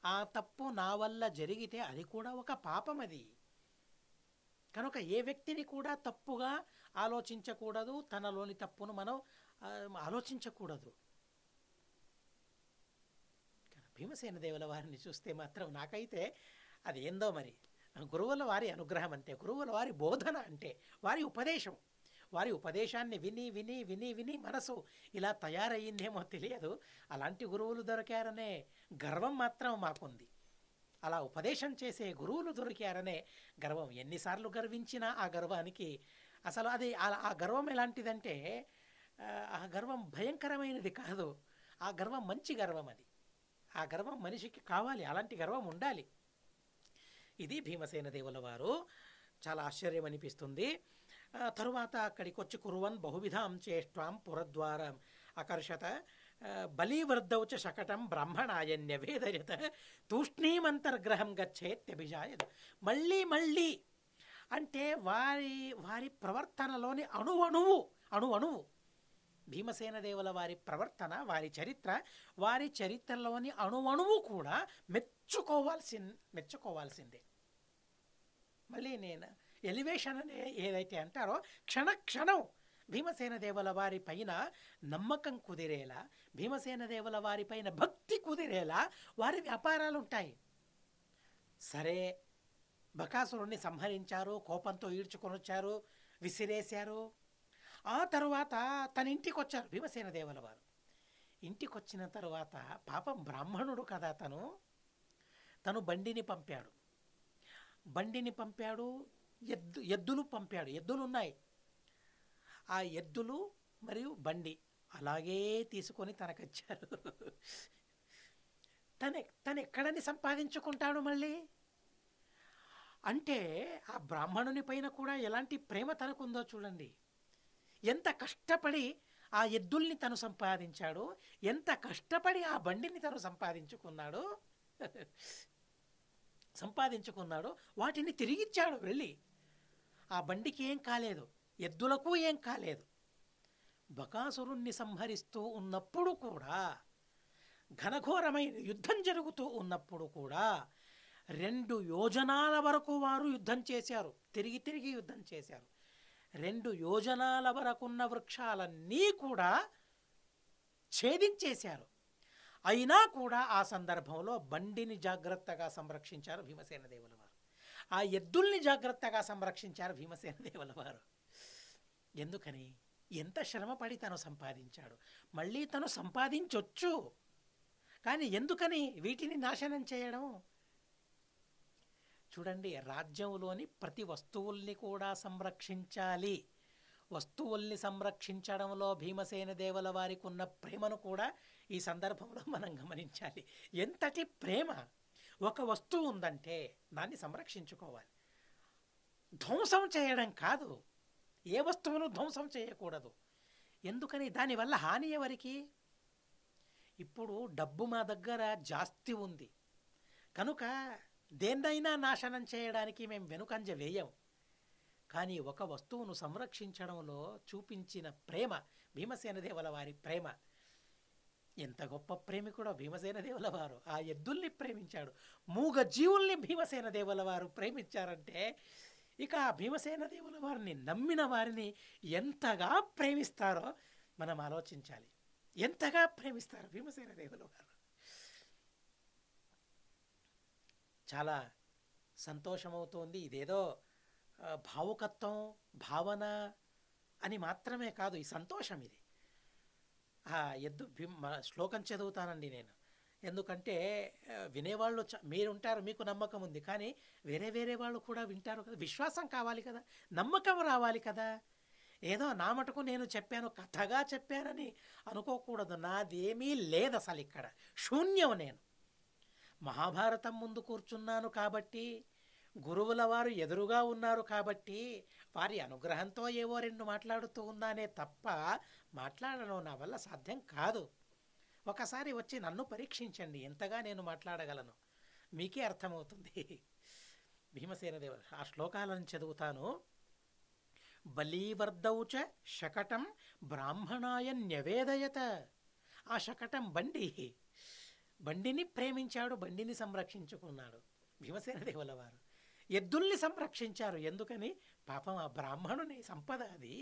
ఆ తప్పు నా వల్ల జరిగితే అది కూడా ఒక పాపం. అది కనుక ఏ వ్యక్తిని కూడా తప్పుగా ఆలోచించకూడదు, తనలోని తప్పును మనం ఆలోచించకూడదు. భీమసేన దేవుల వారిని చూస్తే మాత్రం నాకైతే అది ఏందో మరి, గురువుల వారి అనుగ్రహం అంతే, గురువుల వారి బోధన అంటే, వారి ఉపదేశం, వారి ఉపదేశాన్ని విని విని విని విని మనసు ఇలా తయారయ్యిందేమో తెలియదు. అలాంటి గురువులు దొరికారనే గర్వం మాత్రం మాకుంది. అలా ఉపదేశం చేసే గురువులు దొరికారనే గర్వం. ఎన్నిసార్లు గర్వించినా ఆ గర్వానికి అసలు అది ఆ గర్వం ఎలాంటిదంటే, ఆ గర్వం భయంకరమైనది కాదు, ఆ గర్వం మంచి గర్వం. అది ఆ గర్వం మనిషికి కావాలి, అలాంటి గర్వం ఉండాలి. ఇది భీమసేన దేవుల వారు. చాలా ఆశ్చర్యం అనిపిస్తుంది. తరువాత అక్కడికి వచ్చి కురువన్ బహువిధాం చేష్టాం పురద్వారం ఆకర్షత బలీవృద్ధౌచ శకటం బ్రాహ్మణాయన్య వేదయత తూష్ణీమంతర్గ్రహం గచ్చేత్యభిజాయత. మళ్ళీ మళ్ళీ అంటే వారి వారి ప్రవర్తనలోని అణువణువు భీమసేన దేవుల వారి ప్రవర్తన, వారి చరిత్రలోని అణువణువు కూడా మెచ్చుకోవాల్సిందే. మళ్ళీ నేను ఎలివేషన్ అనే ఏదైతే అంటారో క్షణక్షణం భీమసేన దేవుల వారి పైన నమ్మకం కుదిరేలా, భీమసేన దేవుల వారి పైన భక్తి కుదిరేలా వారి వ్యాపారాలు ఉంటాయి. సరే, బకాసురుణ్ణి సంహరించారు, కోపంతో ఈడ్చుకొని వచ్చారు, విసిరేశారు. ఆ తరువాత తన ఇంటికి వచ్చారు భీమసేన దేవుల వారు. ఇంటికి వచ్చిన తరువాత పాపం బ్రాహ్మణుడు కదా తను బండిని పంపాడు, ఎద్దులు పంపాడు. ఎద్దులున్నాయి. ఆ ఎద్దులు మరియు బండి అలాగే తీసుకొని తనకొచ్చారు. తను ఎక్కడని సంపాదించుకుంటాడు మళ్ళీ అంటే, ఆ బ్రాహ్మణుని పైన కూడా ఎలాంటి ప్రేమ తనకుందో చూడండి. ఎంత కష్టపడి ఆ ఎద్దుల్ని తను సంపాదించాడు, ఎంత కష్టపడి ఆ బండిని తను సంపాదించుకున్నాడు, వాటిని తిరిగిచ్చాడు వెళ్ళి. ఆ బండికి ఏం కాలేదు, ఎద్దులకు ఏం కాలేదు. బకాసురుణ్ణి సంహరిస్తూ ఉన్నప్పుడు కూడా, ఘనఘోరమైన యుద్ధం జరుగుతూ ఉన్నప్పుడు కూడా 2 యోజనాల వరకు వారు యుద్ధం చేశారు, తిరిగి యుద్ధం చేశారు. 2 యోజనాల వరకున్న వృక్షాలన్నీ కూడా ఛేదించేశారు. అయినా కూడా ఆ సందర్భంలో బండిని జాగ్రత్తగా సంరక్షించారు భీమసేన దేవుల వారు. ఆ ఎద్దుల్ని జాగ్రత్తగా సంరక్షించారు భీమసేన దేవుల వారు. ఎందుకని? ఎంత శ్రమపడి తను సంపాదించాడు. మళ్ళీ తను సంపాదించొచ్చు, కానీ ఎందుకని వీటిని నాశనం చేయడం? చూడండి, రాజ్యంలోని ప్రతి వస్తువుల్ని కూడా సంరక్షించాలి. వస్తువుల్ని సంరక్షించడంలో భీమసేన దేవుల వారికి ఉన్న ప్రేమను కూడా ఈ సందర్భంలో మనం గమనించాలి. ఎంతటి ప్రేమ! ఒక వస్తువు ఉందంటే దాన్ని సంరక్షించుకోవాలి, ధ్వంసం చేయడం కాదు. ఏ వస్తువును ధ్వంసం చేయకూడదు. ఎందుకని? దానివల్ల హాని ఎవరికి? ఇప్పుడు డబ్బు మా దగ్గర జాస్తి ఉంది కనుక దేన్నైనా నాశనం చేయడానికి మేము వెనుకంజ వేయం. కానీ ఒక వస్తువును సంరక్షించడంలో చూపించిన ప్రేమ, భీమసేన దేవుల వారి ప్రేమ, ఎంత గొప్ప ప్రేమికుడో భీమసేన దేవుల వారు. ఆ ఎద్దుల్ని ప్రేమించాడు, మూగ జీవుల్ని భీమసేన దేవుల వారు ప్రేమించారంటే ఇక ఆ భీమసేన దేవుల వారిని నమ్మిన వారిని ఎంతగా ప్రేమిస్తారో మనం ఆలోచించాలి. ఎంతగా ప్రేమిస్తారు భీమసేన దేవుల వారు. చాలా సంతోషమవుతోంది. ఇదేదో భావుకత్వం, భావన అని మాత్రమే కాదు, ఈ సంతోషం ఇది. ఆ శ్లోకం చదువుతానండి నేను. ఎందుకంటే వినేవాళ్ళు మీరుంటారు, మీకు నమ్మకం ఉంది, కానీ వేరే వేరే వాళ్ళు కూడా వింటారు కదా. విశ్వాసం కావాలి కదా, నమ్మకం రావాలి కదా. ఏదో నా మటుకు నేను చెప్పాను, కథగా చెప్పానని అనుకోకూడదు. నాదేమీ లేదు అసలు, ఇక్కడ శూన్యం. నేను మహాభారతం ముందు కూర్చున్నాను కాబట్టి, గురువుల వారు ఎదురుగా ఉన్నారు కాబట్టి, వారి అనుగ్రహంతో ఏవో రెండు మాట్లాడుతూ ఉన్నానే తప్ప మాట్లాడడం నా వల్ల సాధ్యం కాదు. ఒకసారి వచ్చి నన్ను పరీక్షించండి, ఎంతగా నేను మాట్లాడగలను, మీకే అర్థమవుతుంది. భీమసేన దేవుడు ఆ శ్లోకాలను చదువుతాను. బలీవర్ధౌచ శకటం బ్రాహ్మణాయ న్యవేదయత. ఆ శకటం బండిని ప్రేమించాడు, బండిని సంరక్షించుకున్నాడు భీమసేన దేవుల వారు. ఎద్దుల్ని సంరక్షించారు. ఎందుకని? పాపం ఆ బ్రాహ్మణుని సంపద అది.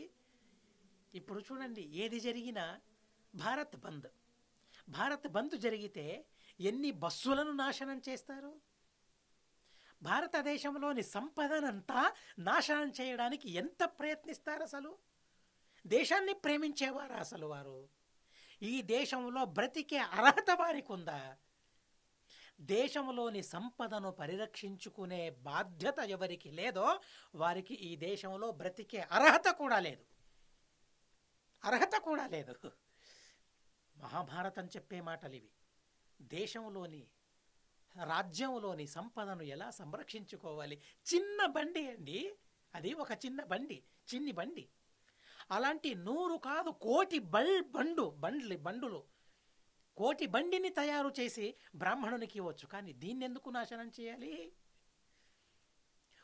ఇప్పుడు చూడండి, ఏది జరిగినా భారత్ బంద్ జరిగితే ఎన్ని బస్సులను నాశనం చేస్తారు. భారతదేశంలోని సంపదనంతా నాశనం చేయడానికి ఎంత ప్రయత్నిస్తారు. అసలు దేశాన్ని ప్రేమించేవారు అసలు వారు. ఈ దేశంలో బ్రతికే అర్హత వారికి ఉందా? దేశంలోని సంపదను పరిరక్షించుకునే బాధ్యత ఎవరికి లేదో వారికి ఈ దేశంలో బ్రతికే అర్హత కూడా లేదు. మహాభారతం చెప్పే మాటలు ఇవి. రాజ్యంలోని సంపదను ఎలా సంరక్షించుకోవాలి. చిన్న బండి అండి అది, ఒక చిన్ని బండి. అలాంటి 100 కాదు, కోటి బండులు, కోటి బండిని తయారు చేసి బ్రాహ్మణునికి ఇవ్వచ్చు. కానీ దీన్ని ఎందుకు నాశనం చేయాలి?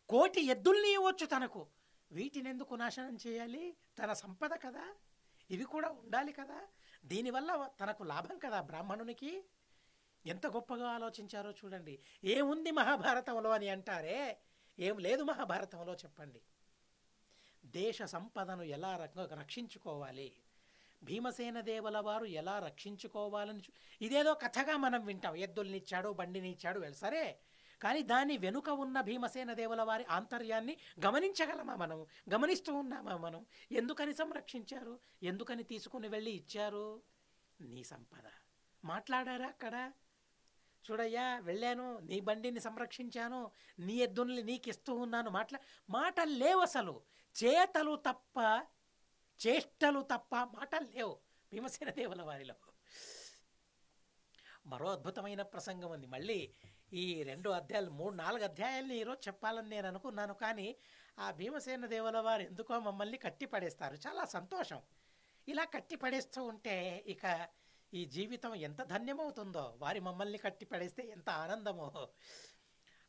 కోటి ఎద్దుల్ని ఇవ్వచ్చు తనకు, వీటిని ఎందుకు నాశనం చేయాలి? తన సంపద కదా, ఇవి కూడా ఉండాలి కదా. దీనివల్ల తనకు లాభం కదా బ్రాహ్మణునికి. ఎంత గొప్పగా ఆలోచించారో చూడండి. ఏముంది మహాభారతంలో అని అంటారే, ఏం లేదు మహాభారతంలో. చెప్పండి, దేశ సంపదను ఎలా రక్షించుకోవాలి, భీమసేన దేవుల వారు ఎలా రక్షించుకోవాలని ఇదేదో కథగా మనం వింటాం. ఎద్దుల్నిచ్చాడు, బండినిచ్చాడు, సరే. కానీ దాని వెనుక ఉన్న భీమసేన దేవుల వారి ఆంతర్యాన్ని గమనించగలమా మనం? గమనిస్తూ ఉన్నామా మనం? ఎందుకని సంరక్షించారు? ఎందుకని తీసుకుని వెళ్ళి ఇచ్చారు? నీ సంపద. మాట్లాడారా అక్కడ? చూడయ్యా, వెళ్ళాను, నీ బండిని సంరక్షించాను, నీ ఎద్దుల్ని నీకు ఇస్తూ ఉన్నాను. మాటలు లేవు అసలు. చేష్టలు తప్ప మాటలు లేవు భీమసేన దేవుల వారిలో. మరో అద్భుతమైన ప్రసంగం ఉంది. మళ్ళీ ఈ 2 అధ్యాయాలు 3-4 అధ్యాయాలని ఈరోజు చెప్పాలని నేను అనుకున్నాను. కానీ ఆ భీమసేన దేవుల వారు ఎందుకో మమ్మల్ని కట్టి పడేస్తారు. చాలా సంతోషం. ఇలా కట్టి పడేస్తూ ఉంటే ఇక ఈ జీవితం ఎంత ధన్యమవుతుందో. వారి మమ్మల్ని కట్టి పడేస్తే ఎంత ఆనందమో.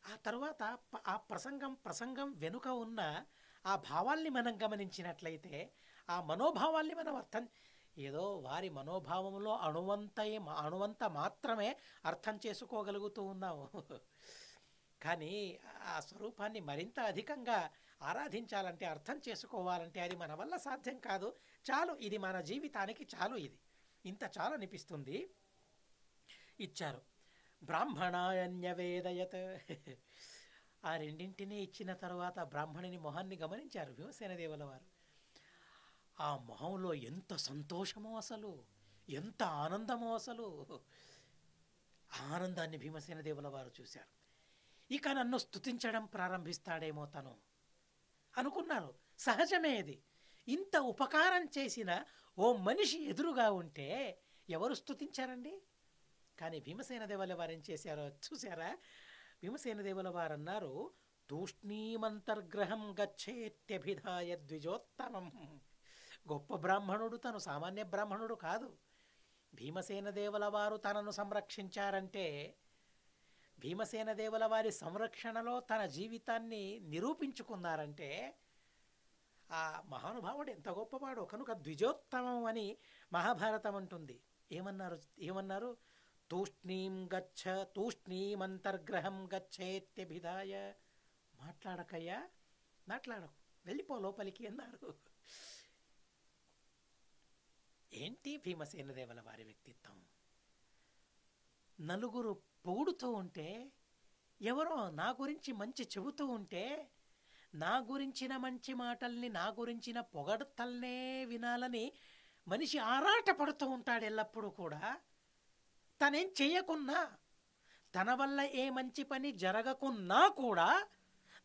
ఆ తర్వాత ఆ ప్రసంగం వెనుక ఉన్న ఆ భావాల్ని మనం గమనించినట్లయితే, ఆ మనోభావాల్ని మనం ఏదో వారి మనోభావంలో అణువంత మాత్రమే అర్థం చేసుకోగలుగుతూ ఉన్నాము. కానీ ఆ స్వరూపాన్ని మరింత అధికంగా ఆరాధించాలంటే, అర్థం చేసుకోవాలంటే అది మన వల్ల సాధ్యం కాదు. చాలు, ఇది మన జీవితానికి చాలు, ఇంత చాలు అనిపిస్తుంది. ఇచ్చారు. బ్రాహ్మణాయన్యవేదయత్. ఆ రెండింటినీ ఇచ్చిన తర్వాత బ్రాహ్మణుని మొహాన్ని గమనించారు భీమసేన దేవుల వారు. ఆ మొహంలో ఎంత సంతోషమో అసలు, ఎంత ఆనందమో అసలు. ఆనందాన్ని భీమసేన దేవుల వారు చూశారు. ఇక నన్ను స్తుతించడం ప్రారంభిస్తాడేమో తను అనుకున్నారు. సహజమే ఇది. ఇంత ఉపకారం చేసిన ఓ మనిషి ఎదురుగా ఉంటే ఎవరు స్తుతించారండి? కానీ భీమసేన దేవుల వారు ఏం చేశారో చూసారా? భీమసేన దేవుల వారు అన్నారు, తూష్ణీమంతర్గ్రహం గచ్చేత్యభిధాయ ద్విజోత్తమం. గొప్ప బ్రాహ్మణుడు తను, సామాన్య బ్రాహ్మణుడు కాదు. భీమసేన దేవుల వారు తనను సంరక్షించారంటే, భీమసేన దేవుల వారి సంరక్షణలో తన జీవితాన్ని నిరూపించుకున్నారంటే, ఆ మహానుభావుడు ఎంత గొప్పవాడు. కనుక ద్విజోత్తమం అని మహాభారతం అంటుంది. ఏమన్నారు? తూష్ణీమంతర్గ్రహం గచ్చేత్యభిధాయ. మాట్లాడకయ్యా, మాట్లాడకు, వెళ్ళిపో లోపలికి అన్నారు. ఏంటి భీమసేన దేవుల వారి వ్యక్తిత్వం? నలుగురు పొగుడుతూ ఉంటే, ఎవరో నా గురించి మంచి చెబుతూ ఉంటే, నా గురించిన మంచి మాటల్ని, నా గురించిన పొగడతల్నే వినాలని మనిషి ఆరాట పడుతూ ఉంటాడు ఎల్లప్పుడూ కూడా. తనేం చేయకున్నా, తన వల్ల ఏ మంచి పని జరగకున్నా కూడా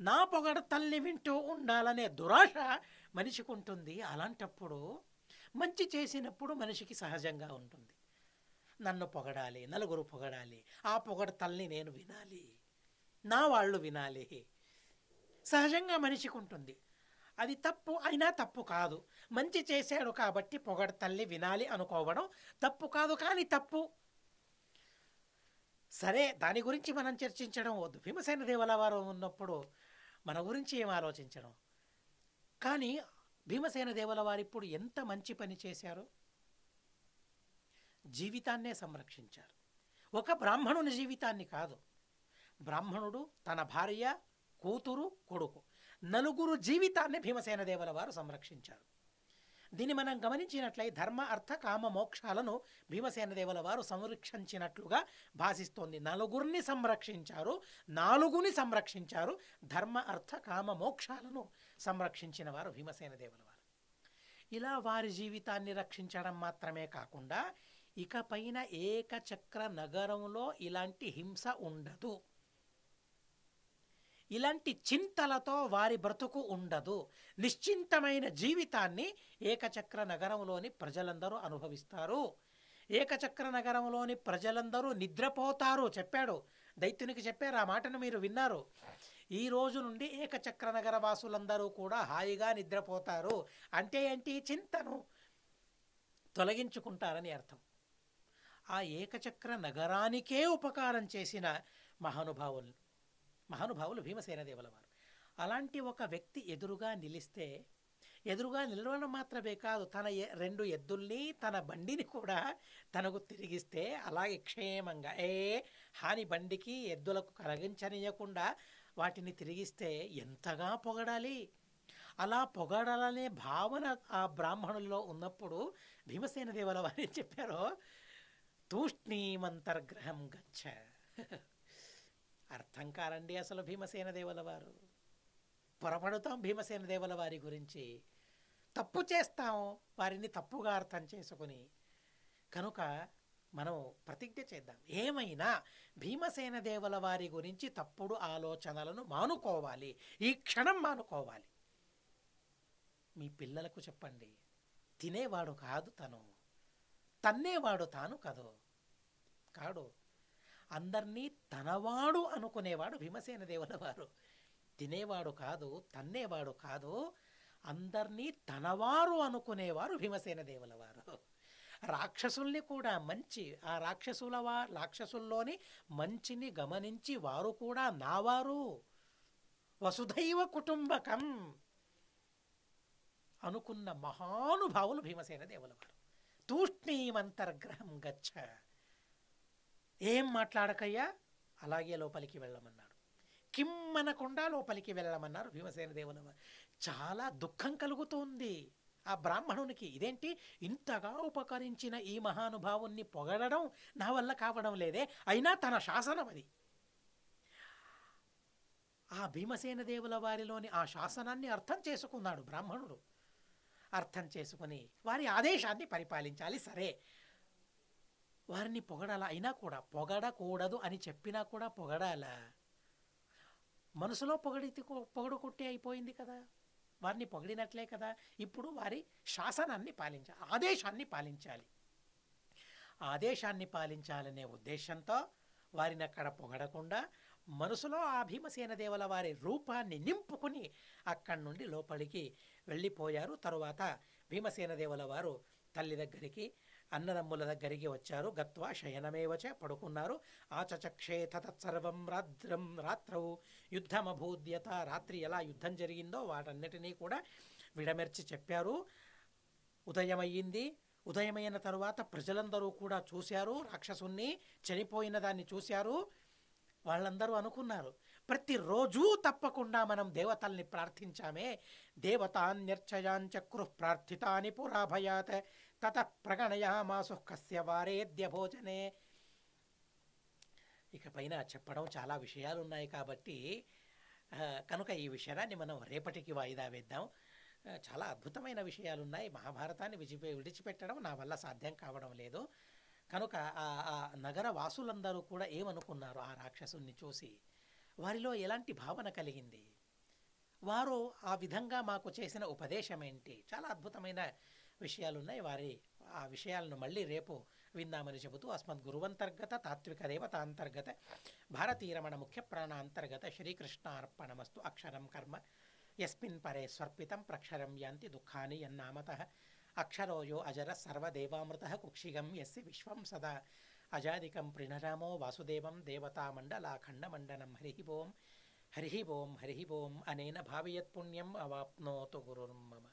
నా పొగడతల్ని వింటూ ఉండాలనే దురాశ మనిషికి ఉంటుంది. అలాంటప్పుడు మంచి చేసినప్పుడు మనిషికి సహజంగా ఉంటుంది, నన్ను పొగడాలి, నలుగురు పొగడాలి, ఆ పొగడతల్ని నేను వినాలి, నా వాళ్ళు వినాలి, సహజంగా మనిషికి ఉంటుంది. అది తప్పు అయినా తప్పు కాదు. మంచి చేశాడు కాబట్టి పొగడతల్ని వినాలి అనుకోవడం తప్పు కాదు, కానీ తప్పు. సరే, దాని గురించి మనం చర్చించడం వద్దు. భీమసేన దేవుల వారు ఉన్నప్పుడు మన గురించి ఏం ఆలోచించడం. కానీ భీమసేన దేవుల వారు ఇప్పుడు ఎంత మంచి పని చేశారు. జీవితాన్నే సంరక్షించారు. ఒక బ్రాహ్మణుని జీవితాన్ని కాదు, బ్రాహ్మణుడు, తన భార్య, కూతురు, కొడుకు, నలుగురు జీవితాన్ని భీమసేన దేవుల వారు సంరక్షించారు. దీన్ని మనం గమనించినట్లయి ధర్మ అర్థ కామ మోక్షాలను భీమసేన దేవుల వారు సంరక్షించినట్లుగా భాషిస్తోంది. నలుగురిని సంరక్షించారు, నాలుగుని సంరక్షించారు. ధర్మ అర్థ కామ మోక్షాలను సంరక్షించిన వారు భీమసేన దేవుల వారు. ఇలా వారి జీవితాన్ని రక్షించడం మాత్రమే కాకుండా ఇకపైన ఏకచక్ర నగరంలో ఇలాంటి హింస ఉండదు, ఇలాంటి చింతలతో వారి బ్రతుకు ఉండదు. నిశ్చింతమైన జీవితాన్ని ఏకచక్ర నగరంలోని ప్రజలందరూ అనుభవిస్తారు. ఏకచక్ర నగరంలోని ప్రజలందరూ నిద్రపోతారు చెప్పాడు. దైత్యునికి చెప్పారు, ఆ మాటను మీరు విన్నారు. ఈ రోజు నుండి ఏకచక్ర నగర వాసులందరూ కూడా హాయిగా నిద్రపోతారు. అంటే ఏంటి? చింతను తొలగించుకుంటారని అర్థం. ఆ ఏకచక్ర నగరానికే ఉపకారం చేసిన మహానుభావులు భీమసేన దేవుల వారు. అలాంటి ఒక వ్యక్తి ఎదురుగా నిలిస్తే, ఎదురుగా నిలవడం మాత్రమే కాదు, తన 2 ఎద్దుల్ని, తన బండిని కూడా తనకు తిరిగిస్తే, అలాగే క్షేమంగా హాని బండికి ఎద్దులకు కలిగించనీయకుండా వాటిని తిరిగిస్తే ఎంతగా పొగడాలి. అలా పొగడాలనే భావన ఆ బ్రాహ్మణుల్లో ఉన్నప్పుడు భీమసేన దేవుల వారు ఏం చెప్పారో, తూష్ణీమంతర్గ్రహం గచ్చ. అర్థం కారండి అసలు భీమసేన దేవుల వారు. పొరపడుతాం భీమసేన దేవుల వారి గురించి, తప్పు చేస్తాం వారిని తప్పుగా అర్థం చేసుకుని. కనుక మనం ప్రతిజ్ఞ చేద్దాం, ఏమైనా భీమసేన దేవుల వారి గురించి తప్పుడు ఆలోచనలను మానుకోవాలి, ఈ క్షణం మానుకోవాలి. మీ పిల్లలకు చెప్పండి, తినేవాడు కాదు తను, తన్నేవాడు తాను కాడు. అందరినీ తనవాడు అనుకునేవాడు భీమసేన దేవుల వారు. తినేవాడు కాదు, తన్నేవాడు కాదు, అందరినీ తనవారు అనుకునేవారు భీమసేన దేవుల వారు. రాక్షసుల్ని కూడా ఆ రాక్షసుల్లోని మంచిని గమనించి వారు కూడా నావారు, వసుధైవ కుటుంబకం అనుకున్న మహానుభావులు భీమసేన దేవుల వారు. తూష్ణీమంతర్గ్రహం గచ్చ. ఏం మాట్లాడకయ్యా, అలాగే లోపలికి వెళ్ళమన్నాడు. కిమ్మనకుండా లోపలికి వెళ్ళమన్నారు భీమసేన దేవుల వారు. చాలా దుఃఖం కలుగుతోంది ఆ బ్రాహ్మణునికి. ఇదేంటి, ఇంతగా ఉపకరించిన ఈ మహానుభావుణ్ణి పొగడడం నా వల్ల కావడం లేదే, అయినా తన శాసనం అది. ఆ భీమసేన దేవుల వారిలోని ఆ శాసనాన్ని అర్థం చేసుకున్నాడు బ్రాహ్మణుడు. అర్థం చేసుకుని వారి ఆదేశాన్ని పరిపాలించాలి. సరే, వారిని పొగడాలా, అయినా కూడా పొగడకూడదు అని చెప్పినా కూడా పొగడాలా? మనసులో పొగడుకుంటే అయిపోయింది కదా, వారిని పొగిడినట్లే కదా. ఇప్పుడు వారి శాసనాన్ని పాలించాలి, ఆదేశాన్ని పాలించాలి. ఆదేశాన్ని పాలించాలనే ఉద్దేశంతో వారిని అక్కడ పొగడకుండా మనసులో ఆ భీమసేన దేవుల వారి రూపాన్ని నింపుకుని అక్కడి నుండి లోపలికి వెళ్ళిపోయారు. తరువాత భీమసేన దేవుల వారు తల్లి దగ్గరికి, అన్నదమ్ముల దగ్గరికి వచ్చారు. గత్వా శయనమేవచ, పడుకున్నారు. ఆచచక్షే తత్సర్వం రాత్రౌ యుద్ధమభూద్యత. రాత్రి ఎలా యుద్ధం జరిగిందో వాటన్నిటినీ కూడా విడమర్చి చెప్పారు. ఉదయమయ్యింది. ఉదయమైన తరువాత ప్రజలందరూ కూడా చూశారు, రాక్షసుణ్ణి చనిపోయిన దాన్ని చూశారు. వాళ్ళందరూ అనుకున్నారు, ప్రతిరోజు తప్పకుండా మనం దేవతల్ని ప్రార్థించామే. దేవతాన్యర్చయాంచక్రుః ప్రార్థితాని పురాభయాత్ తత ప్రగణయామాసు కస్య వారేద్య భోజనే. ఇక పైన చెప్పడం చాలా విషయాలు ఉన్నాయి కాబట్టి కనుక ఈ విషయాన్ని మనం రేపటికి వాయిదా వేద్దాం. చాలా అద్భుతమైన విషయాలు ఉన్నాయి. మహాభారతాన్ని విడిచిపెట్టడం నా వల్ల సాధ్యం కావడం లేదు. కనుక ఆ నగర వాసులందరూ కూడా ఏమనుకున్నారు ఆ రాక్షసుని చూసి, వారిలో ఎలాంటి భావన కలిగింది, వారు ఆ విధంగా మాకు చేసిన ఉపదేశం ఏంటి, చాలా అద్భుతమైన విషయాలున్నాయి. ఆ విషయాలను మళ్ళీ రేపు విందామని చెబుతూ అస్మద్ గురువంతర్గత తాత్విక దేవతాంతర్గత భారతీరమణ ముఖ్య ప్రాణాంతర్గత శ్రీకృష్ణార్పణమస్తు. అక్షరం కర్మ యస్మిన్ పరే స్వర్పితం ప్రక్షరం యాంతి దుఃఖాని యన్నామతః అక్షరోయో అజర సర్వదేవామృత కుక్షిగం యస్య విశ్వం సదా అజాదికం ప్రణరామో వాసుదేవం దేవతామండలాఖండమండనం. హరి ఓం హరి ఓం హరి ఓం. అనేన భావయత్ పుణ్యం అవాప్నోతు గురుర్మమ.